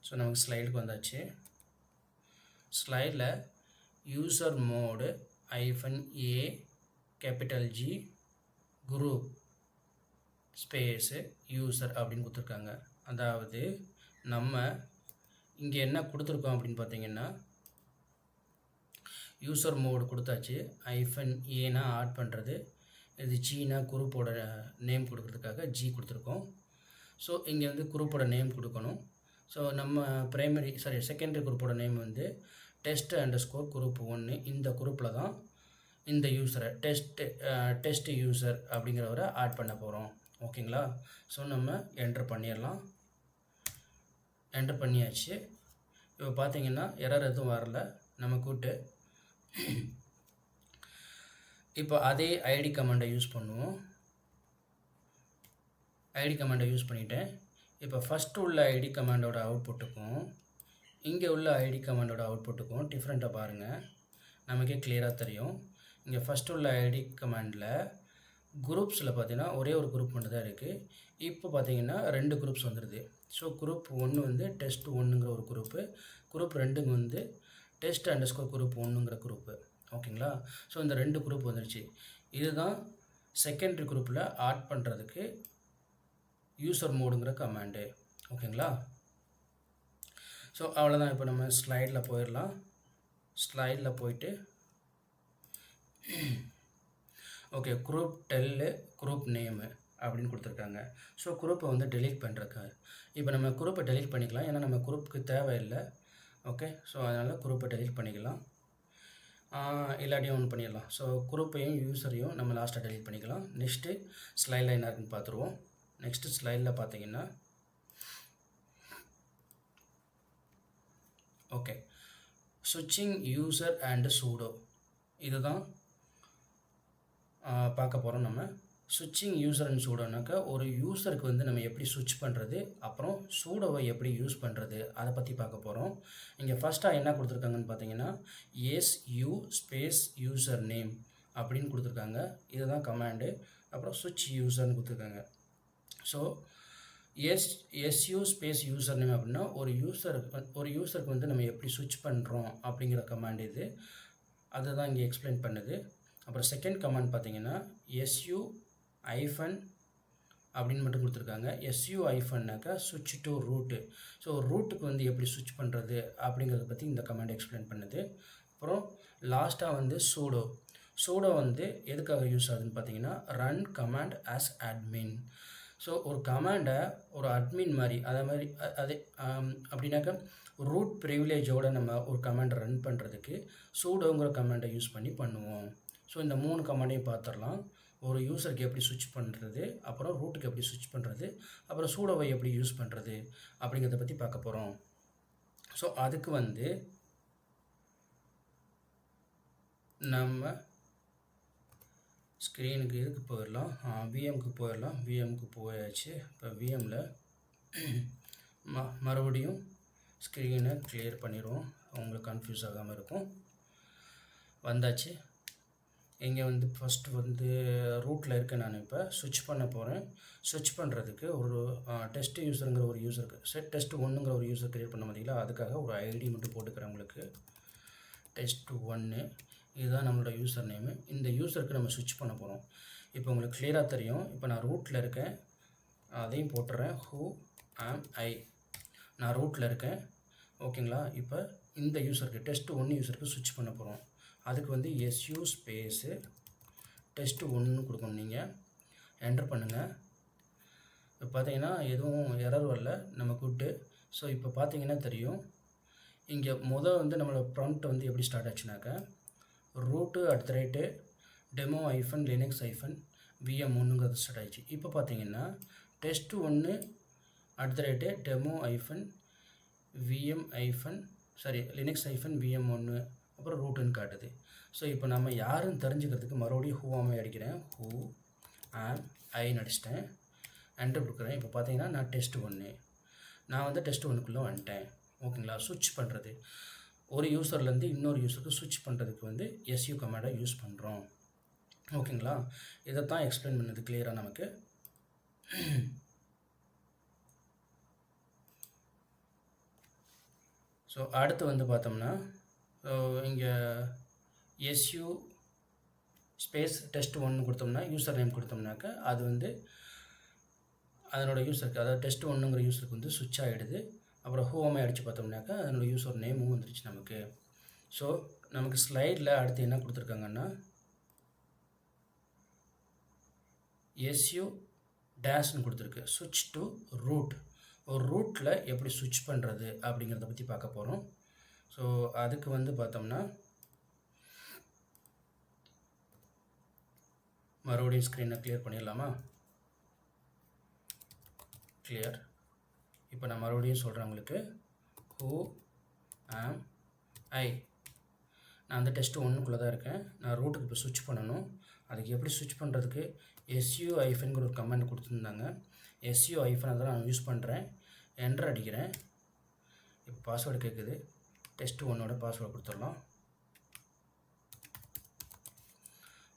ஸோ நமக்கு ஸ்லைடுக்கு வந்தாச்சு. ஸ்லைடில் user mod -a capital G group space user அப்படின்னு கொடுத்துருக்காங்க. அதாவது நம்ம இங்கே என்ன கொடுத்துருக்கோம் அப்படின்னு பார்த்தீங்கன்னா யூசர் மோடு கொடுத்தாச்சு. -a ஆட் பண்ணுறது, இது Gனா குரூப்போட நேம் கொடுக்கறதுக்காக G கொடுத்துருக்கோம். ஸோ இங்கே குரூப்போட நேம் கொடுக்கணும். ஸோ நம்ம செகண்டரி குரூப்போட நேம் test_group 1. இந்த குரூப்பில் தான் இந்த யூஸரை டெஸ்ட் யூசர் அப்படிங்கிறவரை ஆட் பண்ண போகிறோம், ஓகேங்களா. ஸோ நம்ம என்ட்ரு பண்ணிடலாம். என்ட்ரு பண்ணியாச்சு. இப்போ பார்த்தீங்கன்னா எரர் எதுவும் வரல. நம்ம இப்போ அதே ஐடி கமாண்டை யூஸ் பண்ணுவோம். ஐடி கமாண்டை யூஸ் பண்ணிவிட்டேன். இப்போ ஃபஸ்ட்டு உள்ள ஐடி கமாண்டோட அவுட்புட்டுக்கும் இங்கே உள்ள ஐடி கமாண்டோட அவுட்புட்டுக்கும் டிஃப்ரெண்ட்டாக பாருங்கள், நமக்கே கிளியராக தெரியும். இங்கே ஃபஸ்ட்டு உள்ள ஐடி கமாண்டில் குரூப்ஸில் பார்த்தீங்கன்னா ஒரே ஒரு குரூப் மட்டும் தான் இருக்குது. இப்போ பார்த்தீங்கன்னா 2 குரூப்ஸ் வந்துடுது. ஸோ குரூப் 1 test1ங்கிற ஒரு குரூப்பு, குரூப் 2 test_group 1ங்கிற குரூப்பு, ஓகேங்களா. ஸோ இந்த 2 குரூப் வந்துடுச்சு. இதுதான் செகண்டரி குரூப்பில் ஆட் பண்ணுறதுக்கு யூசர் மோடுங்கிற கமாண்டு, ஓகேங்களா. ஸோ அவ்வளோதான். இப்போ நம்ம ஸ்லைடில் போயிடலாம். ஸ்லைடில் போயிட்டு ஓகே, குரூப் குரூப் நேமு அப்படின்னு கொடுத்துருக்காங்க. ஸோ குரூப்பை டெலீட் பண்ணுறக்கு இப்போ நம்ம குரூப்பை டெலீட் பண்ணிக்கலாம், ஏன்னா நம்ம குரூப்புக்கு தேவையில்லை, ஓகே. ஸோ அதனால் குரூப்பை டெலீட் பண்ணிக்கலாம், இல்லாட்டியும் ஒன்று பண்ணிடலாம். ஸோ குரூப்பையும் யூஸரையும் நம்ம லாஸ்ட்டாக டெலீட் பண்ணிக்கலாம். நெக்ஸ்ட்டு ஸ்லைடில் என்ன இருக்குன்னு பார்த்துருவோம். நெக்ஸ்ட்டு ஸ்லைடில் பார்த்தீங்கன்னா ஓகே, ஸ்விட்சிங் யூசர் அண்டு சூடோ இதுதான் பார்க்க போகிறோம். நம்ம ஸ்விட்சிங் யூசர் அண்ட் சூடோனாக்கா ஒரு யூஸருக்கு நம்ம எப்படி ஸ்விட்ச் பண்ணுறது, அப்புறம் சூடோவை எப்படி யூஸ் பண்ணுறது, அதை பற்றி பார்க்க போகிறோம். இங்கே ஃபஸ்ட்டாக என்ன கொடுத்துருக்காங்கன்னு பார்த்தீங்கன்னா SU ஸ்பேஸ் யூசர் நேம் அப்படின்னு கொடுத்துருக்காங்க. இதுதான் கமாண்டு. அப்புறம் ஸ்விட்ச் யூசர்னு கொடுத்துருக்காங்க. So SU space user name அப்படின்னா ஒரு யூஸருக்கு நம்ம எப்படி ஸ்விட்ச் பண்ணுறோம் அப்படிங்கிற கமாண்ட் இது. அதுதான் இங்கே எக்ஸ்பிளைன் பண்ணுது. அப்புறம் செகண்ட் கமாண்ட் பார்த்தீங்கன்னா SU ஐஃபன் அப்படின்னு மட்டும் கொடுத்துருக்காங்க. SU ஐஃபன்னாக்கா ஸ்விட்ச் டு ரூட்டு. ஸோ ரூட்டுக்கு எப்படி ஸ்விட்ச் பண்ணுறது அப்படிங்கிறத பற்றி இந்த கமாண்ட் எக்ஸ்பிளைன் பண்ணுது. அப்புறம் லாஸ்ட்டாக சூடோ எதுக்காக யூஸ் ஆகுதுன்னு பார்த்தீங்கன்னா run command as admin. So ஒரு கமாண்டை ஒரு அட்மின் மாதிரி அப்படின்னாக்கா ரூட் ப்ரிவிலேஜோடு நம்ம ஒரு கமாண்டை ரன் பண்ணுறதுக்கு சூடோங்கிற கமாண்டை யூஸ் பண்ணி பண்ணுவோம், ஸோ இந்த 3 கமாண்டையும் பார்த்துடலாம். ஒரு யூசருக்கு எப்படி ஸ்விட்ச் பண்ணுறது, அப்புறம் ரூட்டுக்கு எப்படி ஸ்விட்ச் பண்ணுறது, அப்புறம் சூடோவை எப்படி யூஸ் பண்ணுறது அப்படிங்கிறத பற்றி பார்க்க போகிறோம். ஸோ அதுக்கு வந்து நம்ம ஸ்க்ரீனுக்கு இதுக்கு போயிடலாம், விஎம்க்கு போயிடலாம். விஎம்க்கு போயாச்சு. இப்போ விஎம்மில் மறுபடியும் ஸ்க்ரீனை கிளியர் பண்ணிடுவோம், உங்களுக்கு கன்ஃபியூஸ் ஆகாமல் இருக்கும். வந்தாச்சு. இங்கே வந்து ஃபஸ்ட்டு வந்து ரூட்டில் இருக்கேன். நான் இப்போ ஸ்விட்ச் பண்ண போகிறேன். ஸ்விட்ச் பண்ணுறதுக்கு ஒரு டெஸ்ட் யூஸருங்கிற ஒரு யூஸருக்கு டெஸ்ட் 1ங்கிற ஒரு யூஸர் க்ரியேட் பண்ண முடியல. அதுக்காக ஒரு ஐடி மட்டும் போட்டுக்கிறேன் உங்களுக்கு. டெஸ்ட் 1 இதுதான் நம்மளோட யூசர் நேமு. இந்த யூஸருக்கு நம்ம ஸ்விட்ச் பண்ண போகிறோம். இப்போ உங்களுக்கு கிளியராக தெரியும். இப்போ நான் ரூட்டில் இருக்கேன், அதையும் போட்டுறேன். ஹூ ஆம் ஐ, நான் ரூட்டில் இருக்கேன். ஓகேங்களா. இப்போ இந்த யூஸருக்கு டெஸ்ட் 1 யூஸருக்கு ஸ்விட்ச் பண்ண போகிறோம். அதுக்கு வந்து எஸ்யூ ஸ்பேஸு டெஸ்ட் 1 கொடுக்கணும். நீங்கள் என்டர் பண்ணுங்கள். இப்போ பார்த்தீங்கன்னா எதுவும் எரர் வரல, நம்ம குட்டு. ஸோ இப்போ பார்த்தீங்கன்னா தெரியும், இங்கே வந்து நம்மளோட ப்ராம்ப்ட் வந்து எப்படி ஸ்டார்ட் ஆச்சுனாக்கா, ரூட்டு @demo -linux -vm1ங்கிறது ஸ்டார்ட் ஆகிடுச்சு. இப்போ பார்த்தீங்கன்னா test 1 @demo -vm linux -vm1 அப்புறம் ரூட்டுன்னு காட்டுது. ஸோ இப்போ நம்ம யாருன்னு தெரிஞ்சுக்கிறதுக்கு மறுபடியும் ஹூ ஆம் ஐ அடிக்கிறேன். ஹூ ஆம் ஐன்னு அடிச்சிட்டேன், என்டர் கொடுக்குறேன். இப்போ பார்த்தீங்கன்னா நான் டெஸ்ட் 1, நான் வந்து டெஸ்ட் 1க்குள்ளே வந்துட்டேன். ஓகேங்களா. ஸ்விட்ச் பண்ணுறது, ஒரு யூஸர்லேருந்து இன்னொரு யூஸருக்கு ஸ்விட்ச் பண்ணுறதுக்கு வந்து எஸ்யூ கமாண்டை யூஸ் பண்ணுறோம். ஓகேங்களா. இதை தான் எக்ஸ்பிளைன் பண்ணது கிளியராக நமக்கு. ஸோ அடுத்து வந்து பார்த்தோம்னா, இங்கே எஸ்யூ ஸ்பேஸ் டெஸ்ட் 1 கொடுத்தோம்னா, யூசர் நேம் கொடுத்தோம்னாக்கா அது வந்து அதனோட யூஸருக்கு, அதாவது டெஸ்ட் 1ங்கிற யூஸருக்கு வந்து ஸ்விட்ச் ஆகிடுது. அப்புறம் ஹோமை அடித்து பார்த்தோம்னாக்கா அதனோட யூசர் நேமும் வந்துருச்சு நமக்கு. ஸோ நமக்கு ஸ்லைடில் அடுத்து என்ன கொடுத்துருக்காங்கன்னா, எஸ்யூ டேஷ்னு கொடுத்துருக்கு. ஸ்விட்ச் டு ரூட், ஒரு ரூட்டில் எப்படி ஸ்விட்ச் பண்ணுறது அப்படிங்கிறத பற்றி பார்க்க போகிறோம். ஸோ அதுக்கு வந்து பார்த்தோம்னா, மறுபடியும் ஸ்க்ரீனை கிளியர் பண்ணிடலாமா. கிளியர். இப்போ நான் மறுபடியும் சொல்கிறேன் உங்களுக்கு. ஹூ ஆம் ஐ, நான் அந்த டெஸ்ட் 1க்குள்ளே தான் இருக்கேன். நான் ரூட்டுக்கு இப்போ ஸ்விட்ச் பண்ணணும். அதுக்கு எப்படி ஸ்விட்ச் பண்ணுறதுக்கு எஸ்யூ ஐஃபன்கிற ஒரு கமெண்ட் கொடுத்துருந்தாங்க. எஸ்யூ ஐஃபன் அதை நான் யூஸ் பண்ணுறேன். என்டர் அடிக்கிறேன். இப்போ பாஸ்வேர்டு கேட்குது. டெஸ்ட் 1ஓட பாஸ்வேர்டு கொடுத்துடலாம்.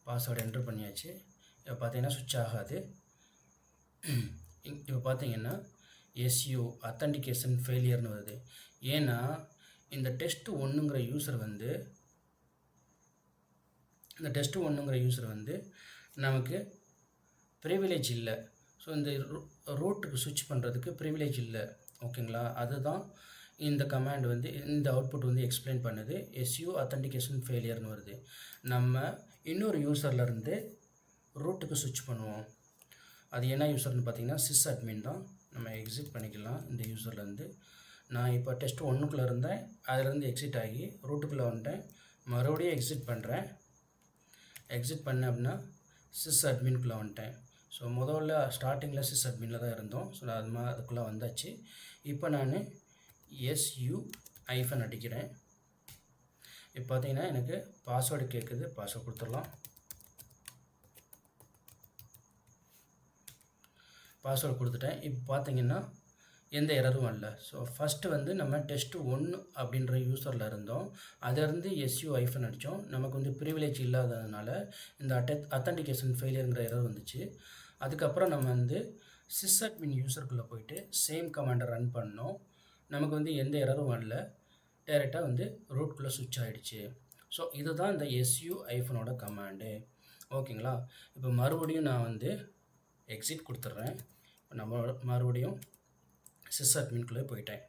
பாஸ்வேர்டு என்டர் பண்ணியாச்சு. இப்போ பார்த்தீங்கன்னா ஸ்விட்ச் ஆகாது. இப்போ பார்த்தீங்கன்னா எஸ்யூ அத்தன்டிகேஷன் ஃபெயிலியர்னு வருது. ஏன்னா இந்த டெஸ்ட் 1ங்கிற யூஸர் வந்து நமக்கு ப்ரிவிலேஜ் இல்லை. ஸோ இந்த ரூட்டுக்கு ஸ்விட்ச் பண்ணுறதுக்கு ப்ரிவிலேஜ் இல்லை. ஓகேங்களா. அதுதான் இந்த கமாண்ட் வந்து, இந்த அவுட்புட் வந்து எக்ஸ்பிளைன் பண்ணுது. எஸ்யூ அத்தன்டிகேஷன் ஃபெயிலியர்னு வருது. நம்ம இன்னொரு யூஸர்லேருந்து ரூட்டுக்கு ஸ்விட்ச் பண்ணுவோம். அது என்ன யூஸர்னு பார்த்தீங்கன்னா சிஸ் அட்மின் தான். நம்ம எக்ஸிட் பண்ணிக்கலாம் இந்த யூஸர்லேருந்து. நான் இப்போ டெஸ்ட் 1க்குள்ளே இருந்தேன், அதிலேருந்து எக்ஸிட் ஆகி ரூட்டுக்குள்ளே வந்துட்டேன். மறுபடியும் எக்ஸிட் பண்ணுறேன். எக்ஸிட் பண்ணேன் அப்படின்னா சிஸ் அட்மின்குள்ளே வந்துட்டேன். ஸோ முதல்ல ஸ்டார்டிங்கில் சிஸ் அட்மினில் தான் இருந்தோம். ஸோ அதுக்குள்ளே வந்தாச்சு. இப்போ நான் எஸ்யூ ஐஃபன் அடிக்கிறேன். இப்போ பார்த்தீங்கன்னா எனக்கு பாஸ்வேர்டு கேட்குது. பாஸ்வேர்டு கொடுத்துடலாம். பாஸ்வேர்டு கொடுத்துட்டேன். இப்போ பார்த்தீங்கன்னா எந்த எரரும் வரல. ஸோ ஃபஸ்ட்டு வந்து நம்ம டெஸ்ட் 1 அப்படின்ற யூஸரில் இருந்தோம். அதிலேருந்து எஸ்யூ ஐஃபன் அடித்தோம். நமக்கு வந்து ப்ரிவிலேஜ் இல்லாததுனால இந்த அத்தன்டிகேஷன் ஃபெயிலியருங்கிற எரர் வந்துச்சு. அதுக்கப்புறம் நம்ம வந்து சிஸ் அட்மின் யூஸருக்குள்ளே போயிட்டு சேம் கமாண்டை ரன் பண்ணோம். நமக்கு வந்து எந்த எரரும் வரல. டைரெக்டாக வந்து ரூட்குள்ளே ஸ்விட்ச் ஆகிடுச்சு. ஸோ இதுதான் இந்த எஸ்யூ ஐஃபனோட கமாண்டு. ஓகேங்களா. இப்போ மறுபடியும் நான் வந்து எக்ஸிட் கொடுத்துட்றேன். நம்ம மறுபடியும் சிஸ் அட்மின்குள்ளே போயிட்டேன்.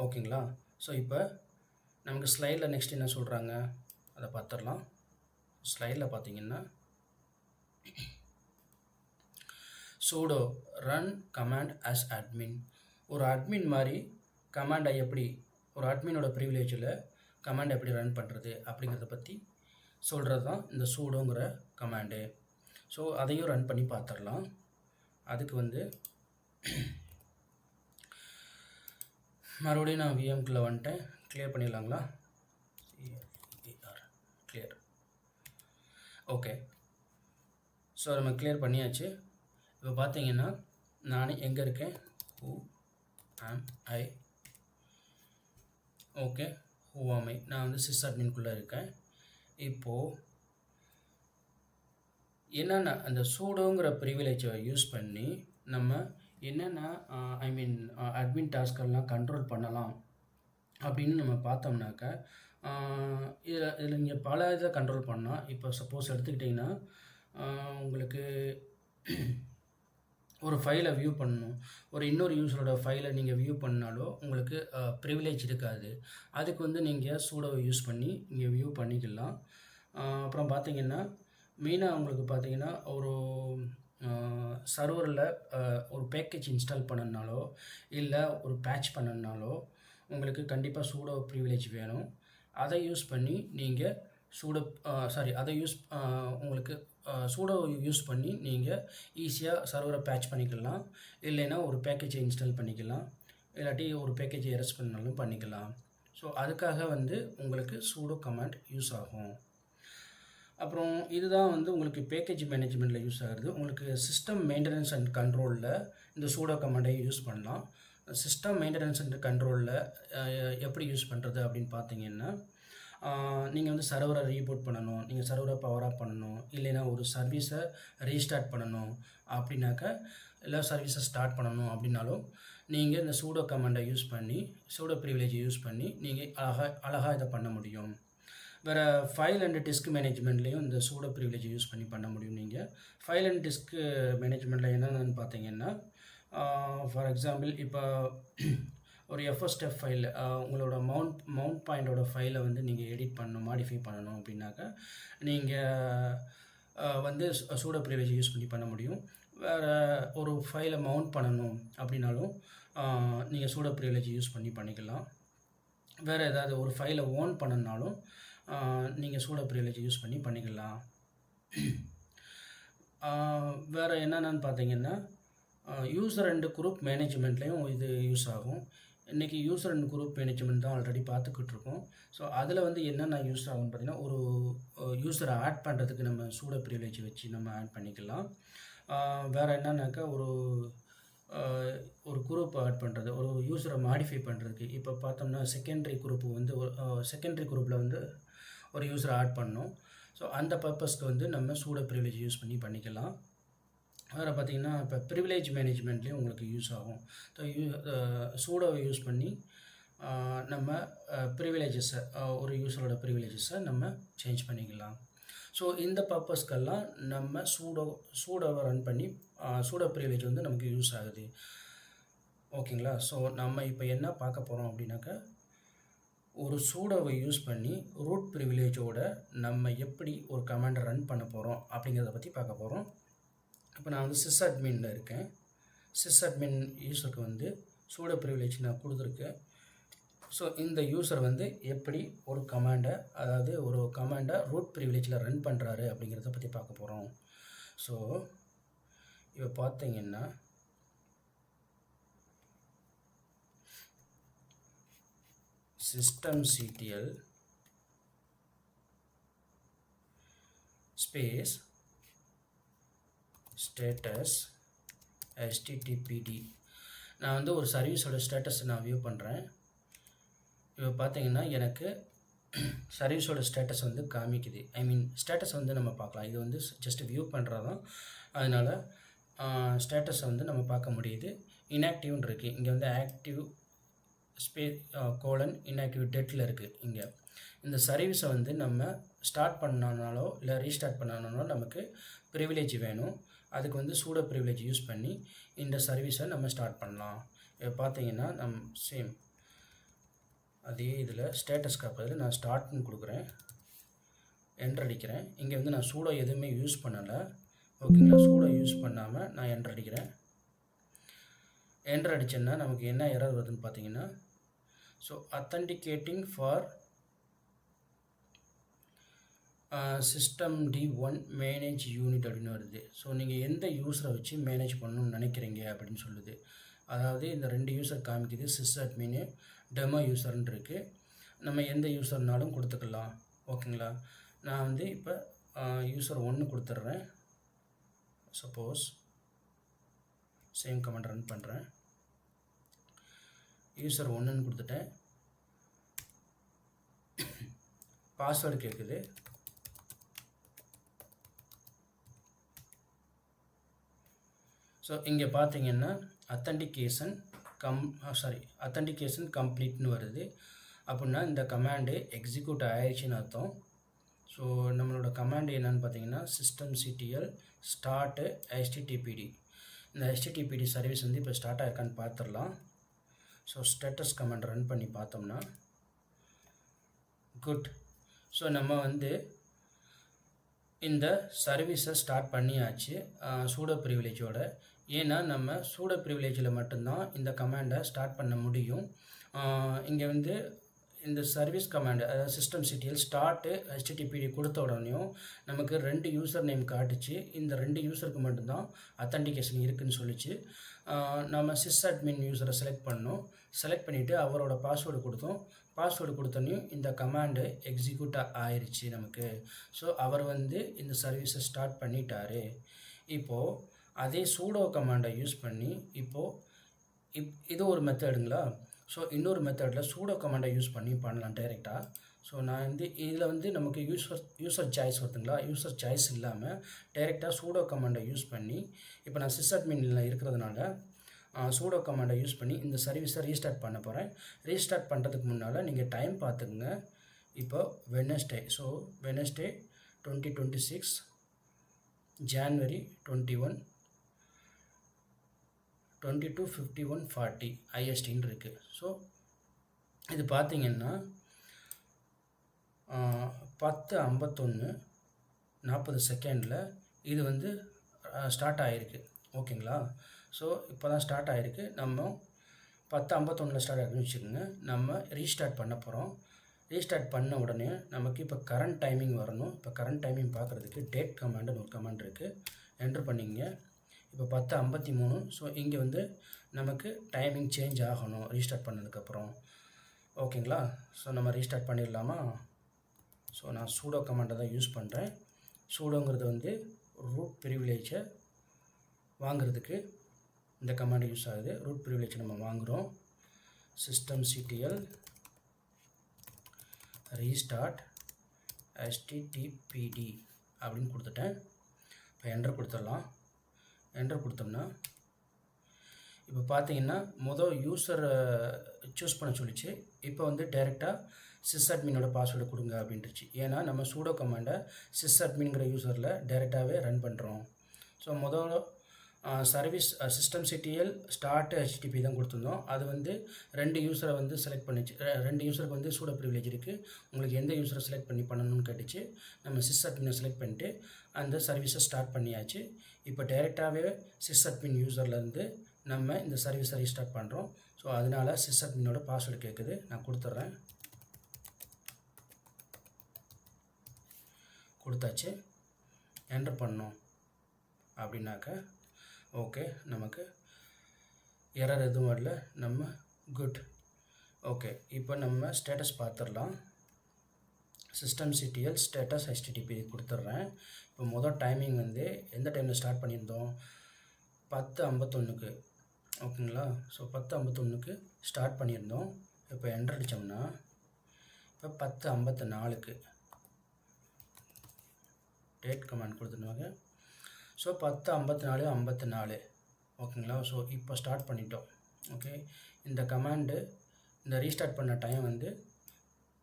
ஓகேங்களா. ஸோ இப்போ நமக்கு ஸ்லைடில் நெக்ஸ்ட் என்ன சொல்கிறாங்க அதை பார்த்துடலாம். ஸ்லைடில் பார்த்தீங்கன்னா sudo run command as admin, ஒரு அட்மின் மாதிரி கமாண்டை எப்படி, ஒரு அட்மினோட ப்ரிவிலேஜில் கமாண்டை எப்படி ரன் பண்ணுறது அப்படிங்கிறத பற்றி சொல்கிறது தான் இந்த சூடோங்கிற கமாண்டு. ஸோ அதையும் ரன் பண்ணி பார்த்துடலாம். அதுக்கு வந்து மறுபடியும் நான் விஎம்குள்ளே வந்துட்டேன். கிளியர் பண்ணிடலாங்களா? கிளியர். ஓகே. ஸோ நம்ம கிளியர் பண்ணியாச்சு. இப்போ பார்த்தீங்கன்னா நான் எங்கே இருக்கேன்? ஹூ ஆம் ஐ. ஓகே, ஹூ ஆம் ஐ. நான் வந்து சிஸ் அட்மின்குள்ளே இருக்கேன். இப்போது என்னென்ன அந்த சூடோங்கிற ப்ரிவிலேஜை யூஸ் பண்ணி நம்ம என்னென்ன அட்மின் டாஸ்கெல்லாம் கண்ட்ரோல் பண்ணலாம் அப்படின்னு நம்ம பார்த்தோம்னாக்கா, இதில் நீங்கள் பல இதை கண்ட்ரோல் பண்ணலாம். இப்போ சப்போஸ் எடுத்துக்கிட்டிங்கன்னா, உங்களுக்கு ஒரு ஃபைலை வியூ பண்ணணும். ஒரு இன்னொரு யூஸரோட ஃபைலை நீங்கள் வியூ பண்ணாலோ உங்களுக்கு ப்ரிவிலேஜ் இருக்காது. அதுக்கு வந்து நீங்கள் சூடோவை யூஸ் பண்ணி நீங்கள் வியூ பண்ணிக்கலாம். அப்புறம் பார்த்தீங்கன்னா, மெயினாக உங்களுக்கு பார்த்தீங்கன்னா, ஒரு சர்வரில் ஒரு பேக்கேஜ் இன்ஸ்டால் பண்ணணுனாலோ இல்லை ஒரு பேட்ச் பண்ணணுனாலோ உங்களுக்கு கண்டிப்பாக சூடோ ப்ரிவிலேஜ் வேணும். அதை யூஸ் பண்ணி நீங்கள் உங்களுக்கு சூடோவை யூஸ் பண்ணி நீங்கள் ஈஸியாக சர்வரை பேட்ச் பண்ணிக்கலாம். இல்லைன்னா ஒரு பேக்கேஜை இன்ஸ்டால் பண்ணிக்கலாம். இல்லாட்டி ஒரு பேக்கேஜை எரஸ் பண்ணாலும் பண்ணிக்கலாம். ஸோ அதுக்காக வந்து உங்களுக்கு சூடோ கமாண்ட் யூஸ் ஆகும். அப்புறம் இதுதான் வந்து உங்களுக்கு பேக்கேஜ் மேனேஜ்மெண்ட்டில் யூஸ் ஆகுது. உங்களுக்கு சிஸ்டம் மெயின்டெனன்ஸ் அண்ட் கண்ட்ரோலில் இந்த சூடோ கமாண்டை யூஸ் பண்ணலாம். சிஸ்டம் மெயின்டெனன்ஸ் அண்ட் கண்ட்ரோலில் எப்படி யூஸ் பண்ணுறது அப்படின்னு பார்த்தீங்கன்னா, நீங்கள் வந்து சர்வரை ரீபூட் பண்ணணும், நீங்கள் சர்வரை பவர் ஆஃப் பண்ணணும், இல்லைன்னா ஒரு சர்வீஸை ரீஸ்டார்ட் பண்ணணும் அப்படின்னாக்கா, இல்லை சர்வீஸை ஸ்டார்ட் பண்ணணும் அப்படின்னாலும் நீங்கள் இந்த சூடோ கமாண்டை யூஸ் பண்ணி சூடோ ப்ரிவிலேஜை யூஸ் பண்ணி நீங்கள் அழகாக இதை பண்ண முடியும். வேறு ஃபைல் அண்ட் டிஸ்க் மேனேஜ்மெண்ட்லேயும் இந்த சூடோ ப்ரிவிலேஜ் யூஸ் பண்ணி பண்ண முடியும். நீங்கள் ஃபைல் அண்ட் டிஸ்க் மேனேஜ்மெண்ட்டில் என்னென்னு பார்த்தீங்கன்னா, ஃபார் எக்ஸாம்பிள் இப்போ ஒரு எஃப்எஸ்டெஃப் ஃபைல் உங்களோட மவுண்ட் பாயிண்டோட ஃபைலை வந்து நீங்கள் எடிட் பண்ணணும், மாடிஃபை பண்ணணும் அப்படின்னாக்கா நீங்கள் வந்து சூடோ ப்ரிவிலேஜ் யூஸ் பண்ணி பண்ண முடியும். வேறு ஒரு ஃபைலை மவுண்ட் பண்ணணும் அப்படின்னாலும் நீங்கள் சூடோ ப்ரிவிலேஜ் யூஸ் பண்ணி பண்ணிக்கலாம். வேறு ஏதாவது ஒரு ஃபைலை ஓன் பண்ணணுனாலும் நீங்கள் சூடோ ப்ரிவிலேஜ் யூஸ் பண்ணி பண்ணிக்கலாம். வேறு என்னென்னு பார்த்தீங்கன்னா, யூசர் அண்ட் குரூப் மேனேஜ்மெண்ட்லேயும் இது யூஸ் ஆகும். இன்றைக்கி யூசர் அண்ட் குரூப் மேனேஜ்மெண்ட் தான் ஆல்ரெடி பார்த்துக்கிட்டு இருக்கோம். ஸோ அதில் வந்து என்னென்ன யூஸ் ஆகும்னு பார்த்தீங்கன்னா, ஒரு யூஸரை ஆட் பண்ணுறதுக்கு நம்ம சூடோ ப்ரிவிலேஜ் வச்சு நம்ம ஆட் பண்ணிக்கலாம். வேறு என்னன்னாக்கா, ஒரு குரூப் ஆட் பண்ணுறது, ஒரு யூஸரை மாடிஃபை பண்ணுறதுக்கு. இப்போ பார்த்தோம்னா செகண்டரி குரூப்பு வந்து செகண்டரி குரூப்பில் வந்து ஒரு யூஸரை ஆட் பண்ணணும். ஸோ அந்த பர்பஸ்க்கு வந்து நம்ம சூடோ ப்ரிவிலேஜ் யூஸ் பண்ணி பண்ணிக்கலாம். வேறு பார்த்திங்கன்னா, இப்போ ப்ரிவிலேஜ் மேனேஜ்மெண்ட்லேயும் உங்களுக்கு யூஸ் ஆகும். ஸோ சூடோவை யூஸ் பண்ணி நம்ம ப்ரிவிலேஜஸை ஒரு யூஸரோட ப்ரிவிலேஜஸை நம்ம சேஞ்ச் பண்ணிக்கலாம். ஸோ இந்த பர்பஸ்க்கெல்லாம் நம்ம சூடோவை ரன் பண்ணி சூடோ ப்ரிவிலேஜ் வந்து நமக்கு யூஸ் ஆகுது. ஓகேங்களா? ஸோ நம்ம இப்போ என்ன பார்க்க போகிறோம் அப்படின்னாக்கா, ஒரு சூடோவை யூஸ் பண்ணி ரூட் ப்ரிவிலேஜோட நம்ம எப்படி ஒரு கமாண்டை ரன் பண்ண போகிறோம் அப்படிங்கிறத பற்றி பார்க்க போகிறோம். இப்போ நான் வந்து சிஸ் அட்மினில் இருக்கேன். சிஸ் அட்மின் யூஸருக்கு வந்து சூடோ ப்ரிவிலேஜ் நான் கொடுத்துருக்கேன். ஸோ இந்த யூஸர் வந்து எப்படி ஒரு கமாண்டை ரூட் ப்ரிவிலேஜில் ரன் பண்ணுறாரு அப்படிங்கிறத பற்றி பார்க்க போகிறோம். ஸோ இப்போ பார்த்தீங்கன்னா, systemctl ஸ்பேஸ் ஸ்டேட்டஸ் httpd. நான் வந்து ஒரு சர்வீஸோட ஸ்டேட்டஸை நான் வியூ பண்ணுறேன். இப்போ பார்த்தீங்கன்னா எனக்கு சர்வீஸோட ஸ்டேட்டஸ் வந்து காமிக்குது. ஸ்டேட்டஸ் வந்து நம்ம பார்க்கலாம். இது வந்து ஜஸ்ட் வியூ பண்ணுறது தான். அதனால் ஸ்டேட்டஸை வந்து நம்ம பார்க்க முடியுது. இன்ஆக்டிவ்னு இருக்குது. இங்கே வந்து ஆக்டிவ் இன்ஆக்டிவ் டெட்டில் இருக்குது. இங்கே இந்த சர்வீஸை வந்து நம்ம ஸ்டார்ட் பண்ணனாலோ இல்லை ரீஸ்டார்ட் பண்ணனாலோ நமக்கு ப்ரிவிலேஜ் வேணும். அதுக்கு வந்து சூடோ ப்ரிவிலேஜ் யூஸ் பண்ணி இந்த சர்வீஸை நம்ம ஸ்டார்ட் பண்ணலாம். இப்போ பார்த்தீங்கன்னா சேம் அதே இதில் ஸ்டேட்டஸ் காப்பதில் நான் ஸ்டார்ட்னு கொடுக்குறேன், என்டர் அடிக்கிறேன். இங்கே வந்து நான் சூடோ எதுவுமே யூஸ் பண்ணலை. ஓகேங்களா? சூடோ யூஸ் பண்ணாமல் நான் என்டர் அடிக்கிறேன். என்டர் அடித்தேன்னா நமக்கு என்ன எரர் வருதுன்னு பார்த்தீங்கன்னா, so authenticating for system D1 manage unit அப்படின்னு வருது. ஸோ நீங்கள் எந்த யூஸரை வச்சு மேனேஜ் பண்ணணும்னு நினைக்கிறீங்க அப்படின்னு சொல்லுது. அதாவது இந்த 2 யூஸர் காமிக்குது, சிஸ் அட்மின்னு டெமோ யூஸர்னு இருக்குது. நம்ம எந்த யூஸர்னாலும் கொடுத்துக்கலாம். ஓகேங்களா? நான் வந்து இப்போ யூஸர் 1 கொடுத்துட்றேன். சப்போஸ் சேம் கமாண்ட் ரன் பண்ணுறேன். யூஸர் 1ன்னு கொடுத்துட்டேன். பாஸ்வேர்டு கேட்குது. ஸோ இங்கே பார்த்தீங்கன்னா அத்தன்டிகேஷன் கம்ப்ளீட்னு வருது. அப்படின்னா இந்த கமாண்டு எக்ஸிக்யூட் ஆயிடுச்சுன்னு அர்த்தம். ஸோ நம்மளோட கமாண்டு என்னென்னு பார்த்தீங்கன்னா systemctl start httpd. இந்த httpd சர்வீஸ் வந்து இப்போ ஸ்டார்ட் ஆயிருக்கான்னு பார்த்துடலாம். ஸோ ஸ்டேட்டஸ் கமாண்ட் ரன் பண்ணி பார்த்தோம்னா குட். ஸோ நம்ம வந்து இந்த சர்வீஸை ஸ்டார்ட் பண்ணியாச்சு சூடோ ப்ரிவிலேஜோட. ஏன்னா நம்ம சூடோ ப்ரிவிலேஜில் மட்டும்தான் இந்த கமாண்டை ஸ்டார்ட் பண்ண முடியும். இங்கே வந்து இந்த சர்வீஸ் கமாண்டு, அதாவது systemctl ஸ்டார்ட் httpd கொடுத்த உடனேயும் நமக்கு 2 யூசர் நேம் காட்டுச்சு. இந்த 2 யூசருக்கு மட்டும்தான் அத்தன்டிகேஷன் இருக்குதுன்னு சொல்லிச்சு. நம்ம சிஸ் அட்மின் யூஸரை செலக்ட் பண்ணோம். செலக்ட் பண்ணிவிட்டு அவரோட பாஸ்வேர்டு கொடுத்தோம். பாஸ்வேர்டு கொடுத்தோன்னையும் இந்த கமாண்டு எக்ஸிக்யூட் ஆயிடுச்சு நமக்கு. ஸோ அவர் வந்து இந்த சர்வீஸை ஸ்டார்ட் பண்ணிட்டாரு. இப்போது அதே சூடோ கமாண்டை யூஸ் பண்ணி இப்போது இது ஒரு மெத்தடுங்களா. ஸோ இன்னொரு மெத்தடில் சூடோ கமாண்டை யூஸ் பண்ணி பண்ணலாம் டைரெக்டாக. ஸோ நான் வந்து இதில் வந்து நமக்கு யூசர் சாய்ஸ் வருதுங்களா. யூசர் சாய்ஸ் இல்லாமல் டைரெக்டாக சூடோ கமாண்டை யூஸ் பண்ணி இப்போ நான் சிஸ் அட்மினில் இருக்கிறதுனால சூடோ கமாண்டை யூஸ் பண்ணி இந்த சர்வீஸை ரீஸ்டார்ட் பண்ண போகிறேன். ரீஸ்டார்ட் பண்ணுறதுக்கு முன்னால் நீங்கள் டைம் பார்த்துக்குங்க. இப்போ வெட்னஸ்டே. ஸோ வெட்னஸ்டே 2026 January 21 22:51:40 ISTன்னு இருக்குது. ஸோ இது பார்த்திங்கன்னா 10:51:40 இது வந்து ஸ்டார்ட் ஆகிருக்கு. ஓகேங்களா? ஸோ இப்போ தான் ஸ்டார்ட் ஆகிருக்கு. நம்ம 10:51 ஸ்டார்ட் ஆகிருக்குன்னு வச்சுக்கோங்க. நம்ம ரீஸ்டார்ட் பண்ண போகிறோம். ரீஸ்டார்ட் பண்ண உடனே நமக்கு இப்போ கரண்ட் டைமிங் வரணும். இப்போ கரண்ட் டைமிங் பார்க்குறதுக்கு டேட் கமாண்டுன்னு ஒரு கமாண்ட் இருக்குது. என்ட்ரு பண்ணிங்க. இப்போ 10:53. ஸோ இங்கே வந்து நமக்கு டைமிங் சேஞ்ச் ஆகணும் ரீஸ்டார்ட் பண்ணதுக்கப்புறம். ஓகேங்களா? ஸோ நம்ம ரீஸ்டார்ட் பண்ணிடலாமா? ஸோ நான் சூடோ கமாண்டை தான் யூஸ் பண்ணுறேன். சூடோங்கிறது வந்து ரூட் ப்ரிவிலேஜை வாங்கிறதுக்கு இந்த கமாண்ட் யூஸ் ஆகுது. ரூட் ப்ரிவிலேஜ் நம்ம வாங்குகிறோம். systemctl ரீஸ்டார்ட் httpd அப்படின்னு கொடுத்துட்டேன். இப்போ என்டர் கொடுத்துடலாம். என்டர் கொடுத்தோம்னா இப்போ பார்த்தீங்கன்னா யூஸரை சூஸ் பண்ண சொல்லிச்சு. இப்போ வந்து டைரெக்டாக சிஸ் அட்மினோட பாஸ்வேர்டு கொடுங்க அப்படின்ட்டுச்சு. ஏன்னா நம்ம சூடோ கமாண்டை சிஸ் அட்மின்ங்கிற யூஸரில் டைரெக்டாகவே ரன் பண்ணுறோம். So service systemctl start http தான் கொடுத்துருந்தோம். அது வந்து 2 யூஸரை வந்து செலக்ட் பண்ணிச்சு. 2 யூஸருக்கு வந்து சூடோ ப்ரிவிலேஜ் இருக்குது. உங்களுக்கு எந்த யூஸரை செலக்ட் பண்ணி பண்ணணும்னு கேட்டுச்சு. நம்ம சிஸ் அட்மினை செலக்ட் பண்ணிட்டு அந்த சர்வீஸை ஸ்டார்ட் பண்ணியாச்சு. இப்போ டைரெக்டாகவே சிஸ் அட்மின் யூஸர்லேருந்து நம்ம இந்த சர்வீஸை ரீஸ்டார்ட் பண்ணுறோம். ஸோ அதனால் சிஸ் அட்மினோட பாஸ்வேர்டு கேட்குது. நான் கொடுத்துட்றேன். கொடுத்தாச்சு. என்டர் பண்ணோம் அப்படின்னாக்க ஓகே, நமக்கு எரர் எதுவும் வரல. நம்ம குட். ஓகே, இப்போ நம்ம ஸ்டேட்டஸ் பார்த்துடலாம். systemctl ஸ்டேட்டஸ் http கொடுத்துட்றேன். இப்போ டைமிங் வந்து எந்த டைமில் ஸ்டார்ட் பண்ணியிருந்தோம்? 10:51. ஓகேங்களா? ஸோ 10:51 ஸ்டார்ட் பண்ணியிருந்தோம். இப்போ என்டர் அடித்தோம்னா இப்போ 10:54 டேட் கமாண்ட் கொடுத்துருவாங்க. ஸோ 10:54:54. ஓகேங்களா? ஸோ இப்போ ஸ்டார்ட் பண்ணிட்டோம். ஓகே, இந்த கமாண்டு இந்த ரீஸ்டார்ட் பண்ண டைம் வந்து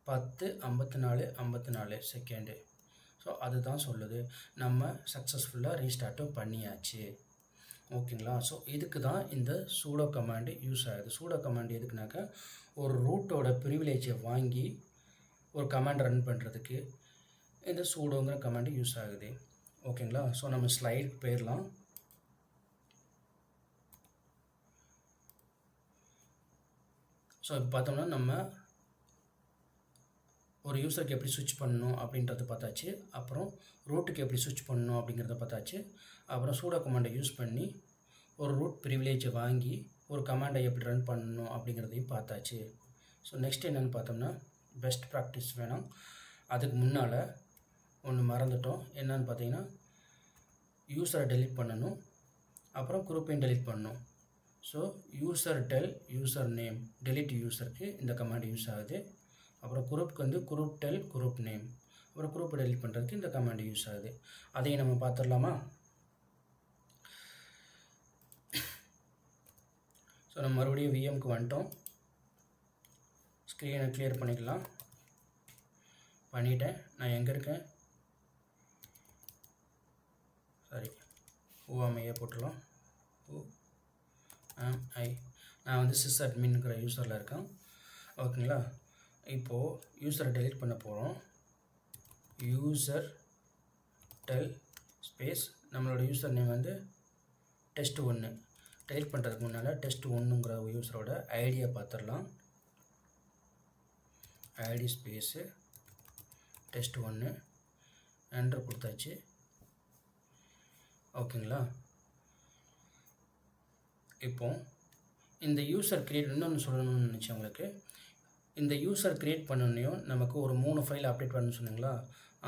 10:54:54 செகண்டு. ஸோ அதுதான் சொல்லுது. நம்ம சக்ஸஸ்ஃபுல்லாக ரீஸ்டார்ட்டும் பண்ணியாச்சு. ஓகேங்களா? ஸோ இதுக்கு தான் இந்த சூடோ கமாண்டு யூஸ் ஆகுது. சூடோ கமாண்டு எதுக்குனாக்கா ஒரு ரூட்டோட ப்ரிவிலேஜை வாங்கி ஒரு கமாண்ட் ரன் பண்ணுறதுக்கு இந்த சூடோங்கிற கமாண்டு யூஸ் ஆகுது. ஓகேங்களா? ஸோ நம்ம ஸ்லைடுக்கு போயிடலாம். ஸோ இப்போ பார்த்தோம்னா நம்ம ஒரு யூஸருக்கு எப்படி ஸ்விட்ச் பண்ணணும் அப்படின்றத பார்த்தாச்சு. அப்புறம் ரூட்டுக்கு எப்படி ஸ்விட்ச் பண்ணணும் அப்படிங்கிறத பார்த்தாச்சு. அப்புறம் சூடோ கமாண்டை யூஸ் பண்ணி ஒரு ரூட் ப்ரிவிலேஜை வாங்கி ஒரு கமாண்டை எப்படி ரன் பண்ணணும் அப்படிங்கிறதையும் பார்த்தாச்சு. ஸோ நெக்ஸ்ட் என்னென்னு பார்த்தோம்னா பெஸ்ட் ப்ராக்டிஸ் வேணும். அதுக்கு முன்னால் ஒன்று மறந்துட்டோம். என்னன்னு பார்த்தீங்கன்னா யூஸரை டெலீட் பண்ணணும், அப்புறம் குரூப்பையும் டெலீட் பண்ணணும். So user del user name delete யூஸருக்கு இந்த கமாண்ட் யூஸ் ஆகுது. அப்புறம் குரூப்புக்கு வந்து குரூப் டெல் குரூப் நேம், அப்புறம் குரூப்பை டெலீட் பண்ணுறதுக்கு இந்த கமாண்ட் யூஸ் ஆகுது. அதையும் நம்ம பார்த்துடலாமா? ஸோ நம்ம மறுபடியும் விஎம்க்கு வந்துட்டோம். ஸ்க்ரீனை கிளியர் பண்ணிக்கலாம். பண்ணிட்டேன். நான் எங்கே இருக்கேன்? சாரி, ஓஎம்ஐயை போட்டுடலாம். ஓஎம்ஐ நான் வந்து சிஸ் அட்மின்ங்கிற யூஸரில் இருக்கேன். ஓகேங்களா? இப்போது யூஸரை டெலீட் பண்ண போகிறோம். யூஸர் டெல் ஸ்பேஸ் நம்மளோட யூஸர் நேம் வந்து test1. டெலீட் பண்ணுறதுக்கு முன்னால் test1ங்கிற யூஸரோட ஐடியை பார்த்துடலாம். ஐடி ஸ்பேஸு test1 என்ட்ரு கொடுத்தாச்சு. ஓகேங்களா? இப்போ இந்த யூஸர் க்ரியேட் இன்னொன்று சொல்லணும்னு நினச்சேன் உங்களுக்கு. இந்த யூஸர் க்ரியேட் பண்ணனையும் நமக்கு ஒரு 3 ஃபைல் அப்டேட் பண்ணணும்னு சொன்னீங்களா?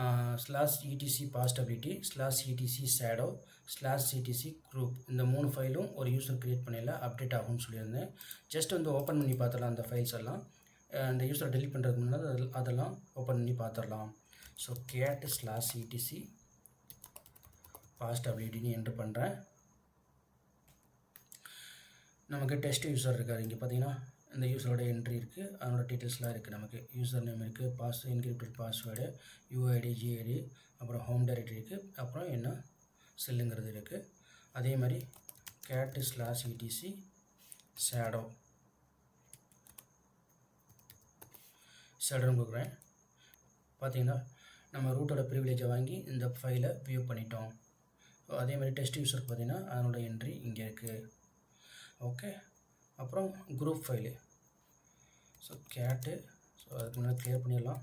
/etc pastability /etc shadow /etc group இந்த 3 ஃபைலும் ஒரு யூஸர் க்ரியேட் பண்ணல அப்டேட் ஆகும்னு சொல்லியிருந்தேன். ஜஸ்ட் வந்து ஓப்பன் பண்ணி பார்த்துடலாம். அந்த ஃபைல்ஸ் எல்லாம் அந்த யூஸரை டெலிட் பண்ணுறதுக்கு முன்னாடி அதெல்லாம் ஓப்பன் பண்ணி பார்த்துடலாம். ஸோ cat /etc pastabilityன்னு என்ட்ரு பண்ணுறேன். நமக்கு டெஸ்ட் யூஸர் இருக்கார். இங்கே பார்த்தீங்கன்னா இந்த யூஸரோட என்ட்ரி இருக்குது, அதனோட டீட்டெயில்ஸ்லாம் இருக்குது. நமக்கு யூஸர் நேம் இருக்குது, என்கிரிப்டட் பாஸ்வேர்டு, யூஐடி, ஜிஐடி, அப்புறம் ஹோம் டைரக்டரி இருக்குது, அப்புறம் என்ன செல்லுங்கிறது இருக்குது. அதே மாதிரி cat /etc ஷேடோன்னு கொடுக்குறேன். பார்த்தீங்கன்னா நம்ம ரூட்டோட ப்ரிவிலேஜை வாங்கி இந்த ஃபைலை வியூ பண்ணிட்டோம். ஸோ அதே மாதிரி டெஸ்ட் யூஸருக்கு பார்த்தீங்கன்னா அதனோட என்ட்ரி இங்கே இருக்குது. ஓகே, அப்புறம் குரூப் ஃபைலு. ஸோ கேட்டு, ஸோ அதுக்கு முன்னாடி கிளியர் பண்ணிடலாம்.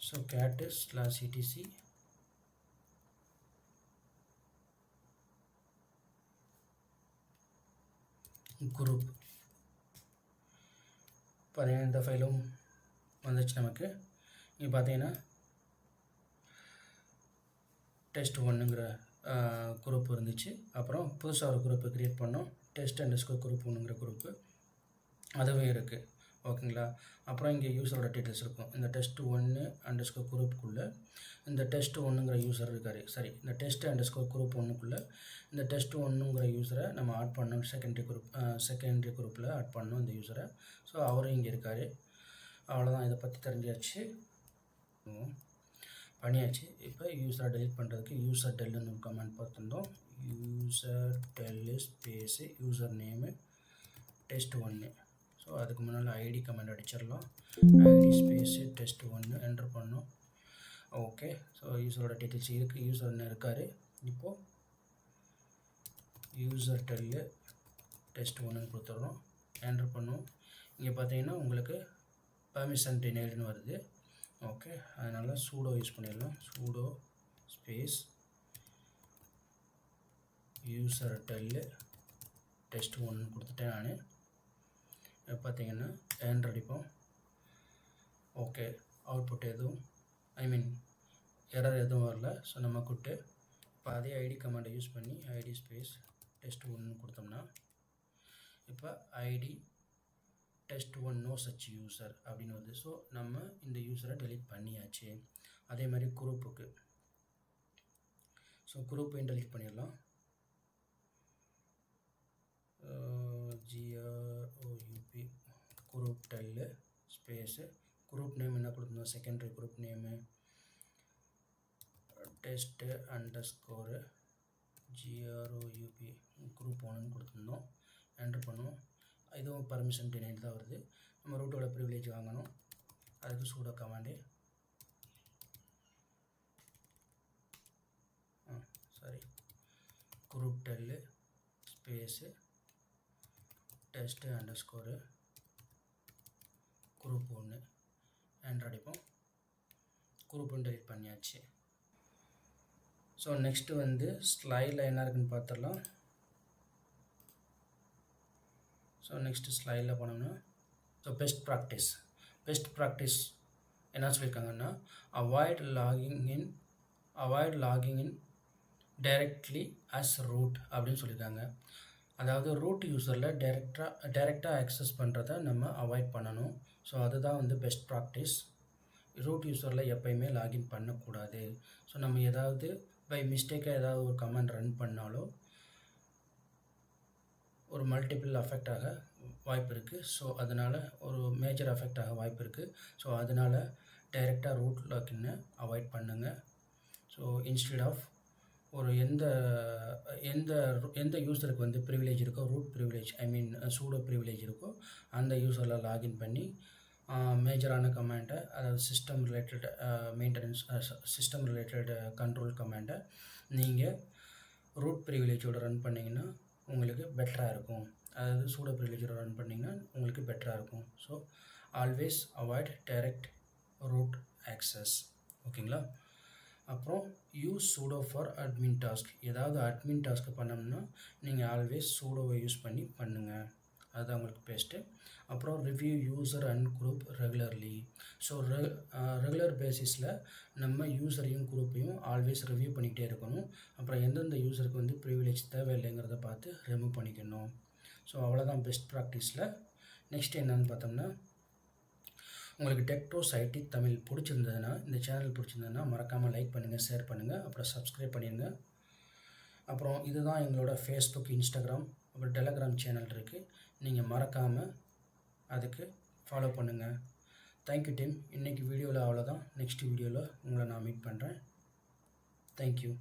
ஸோ கேட்டு /etc குரூப் பார்த்தீங்கன்னா இந்த ஃபைலும் வந்துச்சு நமக்கு. இங்கே பார்த்தீங்கன்னா test1ங்கிற குரூப் இருந்துச்சு. அப்புறம் புதுசாக ஒரு குரூப்பை க்ரியேட் பண்ணோம், test_group1ங்கிற குரூப்பு, அதுவே இருக்குது. ஓகேங்களா? அப்புறம் இங்கே யூஸரோட டீட்டெயில்ஸ் இருக்கும். இந்த test1_ குரூப்புக்குள்ளே இந்த test1ங்கிற யூஸர் இருக்கார். சரி, இந்த test_group1க்குள்ளே இந்த test1ங்கிற யூஸரை நம்ம ஆட் பண்ணோம். செகண்டரி குரூப்பில் ஆட் பண்ணோம் இந்த யூஸரை. ஸோ அவரும் இங்கே இருக்கார். அவ்வளோதான், இதை பற்றி தெரிஞ்சாச்சு, பண்ணியாச்சு. இப்போ யூஸரை டெலிட் பண்ணுறதுக்கு யூஸர் டெல்லுன்னு ஒரு கமெண்ட் பார்த்துருந்தோம். User del space user name test1. So அதுக்கு முன்னால் ஐடி கமெண்ட் அடிச்சிடலாம். ஐடி ஸ்பேஸு test1 என்ட்ரு பண்ணோம். ஓகே, ஸோ யூஸரோட டீட்டெயில்ஸ் இருக்குது, யூஸர் இருக்கார். இப்போது யூஸர் டெல்லு test1 கொடுத்துட்றோம், என்ட்ரு பண்ணோம். இங்கே பார்த்தீங்கன்னா உங்களுக்கு பர்மிஷன் டினைடுன்னு வருது. ஓகே, அதனால் சூடோ யூஸ் பண்ணிடலாம். Sudo space user del test1 கொடுத்துட்டேன் நான். பார்த்தீங்கன்னா என்ட்ரு அடிப்போம். ஓகே, அவுட்புட் எதுவும் எரர் எதுவும் வரல. ஸோ நம்ம கூட்டு இப்போ அதே ஐடி கமாண்டை யூஸ் பண்ணி ஐடி ஸ்பேஸ் test1 கொடுத்தோம்னா இப்போ ID test1 no such user அப்படின்னு வருது. ஸோ நம்ம இந்த யூஸரை டெலிட் பண்ணியாச்சு. அதே மாதிரி குரூப்புக்கு, ஸோ குரூப்பையும் டெலிட் பண்ணிடலாம். GROUP group del space group name என்ன கொடுத்துருந்தோம்? Secondary group name test_group group 1ன்னு கொடுத்துருந்தோம். என்ட்ரு பண்ணுவோம். இதுவும் பர்மிஷன் டினைட் தான் வருது. நம்ம ரூட்டோட ப்ரிவிலேஜ் வாங்கணும். அதுக்கு sudo command group del space test_group group 1 enter அடிப்போம். குரூப் 1 டெலிட் பண்ணியாச்சு. ஸோ நெக்ஸ்ட்டு வந்து ஸ்லைடில் என்ன இருக்குன்னு பார்த்துடலாம். ஸோ நெக்ஸ்ட்டு ஸ்லைடில் போனோம்னா ஸோ பெஸ்ட் ப்ராக்டிஸ் என்ன சொல்லியிருக்காங்கன்னா avoid logging in directly as root அப்படின்னு சொல்லியிருக்காங்க. அதாவது ரூட் யூஸரில் டைரெக்டாக ஆக்சஸ் பண்ணுறதை நம்ம அவாய்ட் பண்ணணும். ஸோ அதுதான் வந்து பெஸ்ட் ப்ராக்டிஸ். ரூட் யூஸரில் எப்போயுமே லாகின் பண்ணக்கூடாது. ஸோ நம்ம ஏதாவது பை மிஸ்டேக்காக ஏதாவது ஒரு கமெண்ட் ரன் பண்ணாலோ ஒரு மல்டிபிள் அஃபெக்ட் ஆக வாய்ப்பு இருக்குது. ஸோ அதனால் ஒரு மேஜர் அஃபெக்ட் ஆக வாய்ப்பு இருக்குது. ஸோ அதனால் டைரெக்டாக ரூட் லாகின்னை அவாய்ட் பண்ணுங்கள். ஸோ இன்ஸ்டெட் ஆஃப் ஒரு எந்த யூஸருக்கு வந்து ப்ரிவிலேஜ் இருக்கோ, ரூட் ப்ரிவிலேஜ் சூடோ ப்ரிவிலேஜ் இருக்கோ அந்த யூஸரில் லாகின் பண்ணி மேஜரான கமாண்டை, அதாவது சிஸ்டம் ரிலேட்டட் கண்ட்ரோல் கமாண்டை நீங்கள் ரூட் ப்ரிவிலேஜோடு ரன் பண்ணிங்கன்னா உங்களுக்கு பெட்டராக இருக்கும். அதாவது சூடோ ப்ரிவிலேஜோட ரன் பண்ணிங்கன்னா உங்களுக்கு பெட்டராக இருக்கும். So always avoid direct root access. ஓகேங்களா? அப்புறம் use sudo for admin task. ஏதாவது அட்மின் டாஸ்க் பண்ணோம்னா நீங்கள் ஆல்வேஸ் சூடோவை யூஸ் பண்ணி பண்ணுங்கள். அதுதான் உங்களுக்கு பெஸ்ட்டு. அப்புறம் review user and group regularly. So regular பேசிஸில் நம்ம யூஸரையும் குரூப்பையும் ஆல்வேஸ் ரிவ்யூ பண்ணிகிட்டே இருக்கணும். அப்புறம் எந்தெந்த யூஸருக்கு வந்து ப்ரிவிலேஜ் தேவையில்லைங்கிறத பார்த்து ரிமூவ் பண்ணிக்கணும். ஸோ அவ்வளோதான் பெஸ்ட் ப்ராக்டிஸில். நெக்ஸ்ட் என்னன்னு பார்த்தோம்னா, உங்களுக்கு டெக்டோஸ் ஐடி தமிழ் பிடிச்சிருந்ததுன்னா, இந்த சேனல் பிடிச்சிருந்ததுன்னா மறக்காமல் லைக் பண்ணுங்கள், ஷேர் பண்ணுங்கள், அப்புறம் சப்ஸ்கிரைப் பண்ணிடுங்க. அப்புறம் இதுதான் எங்களோட ஃபேஸ்புக், இன்ஸ்டாகிராம், அப்புறம் டெலகிராம் சேனல் இருக்குது. நீங்கள் மறக்காமல் அதுக்கு ஃபாலோ பண்ணுங்கள். Thank you team. இன்றைக்கி வீடியோவில் அவ்வளோதான். நெக்ஸ்ட் வீடியோவில் உங்களை நான் மீட் பண்ணுறேன். தேங்க்யூ.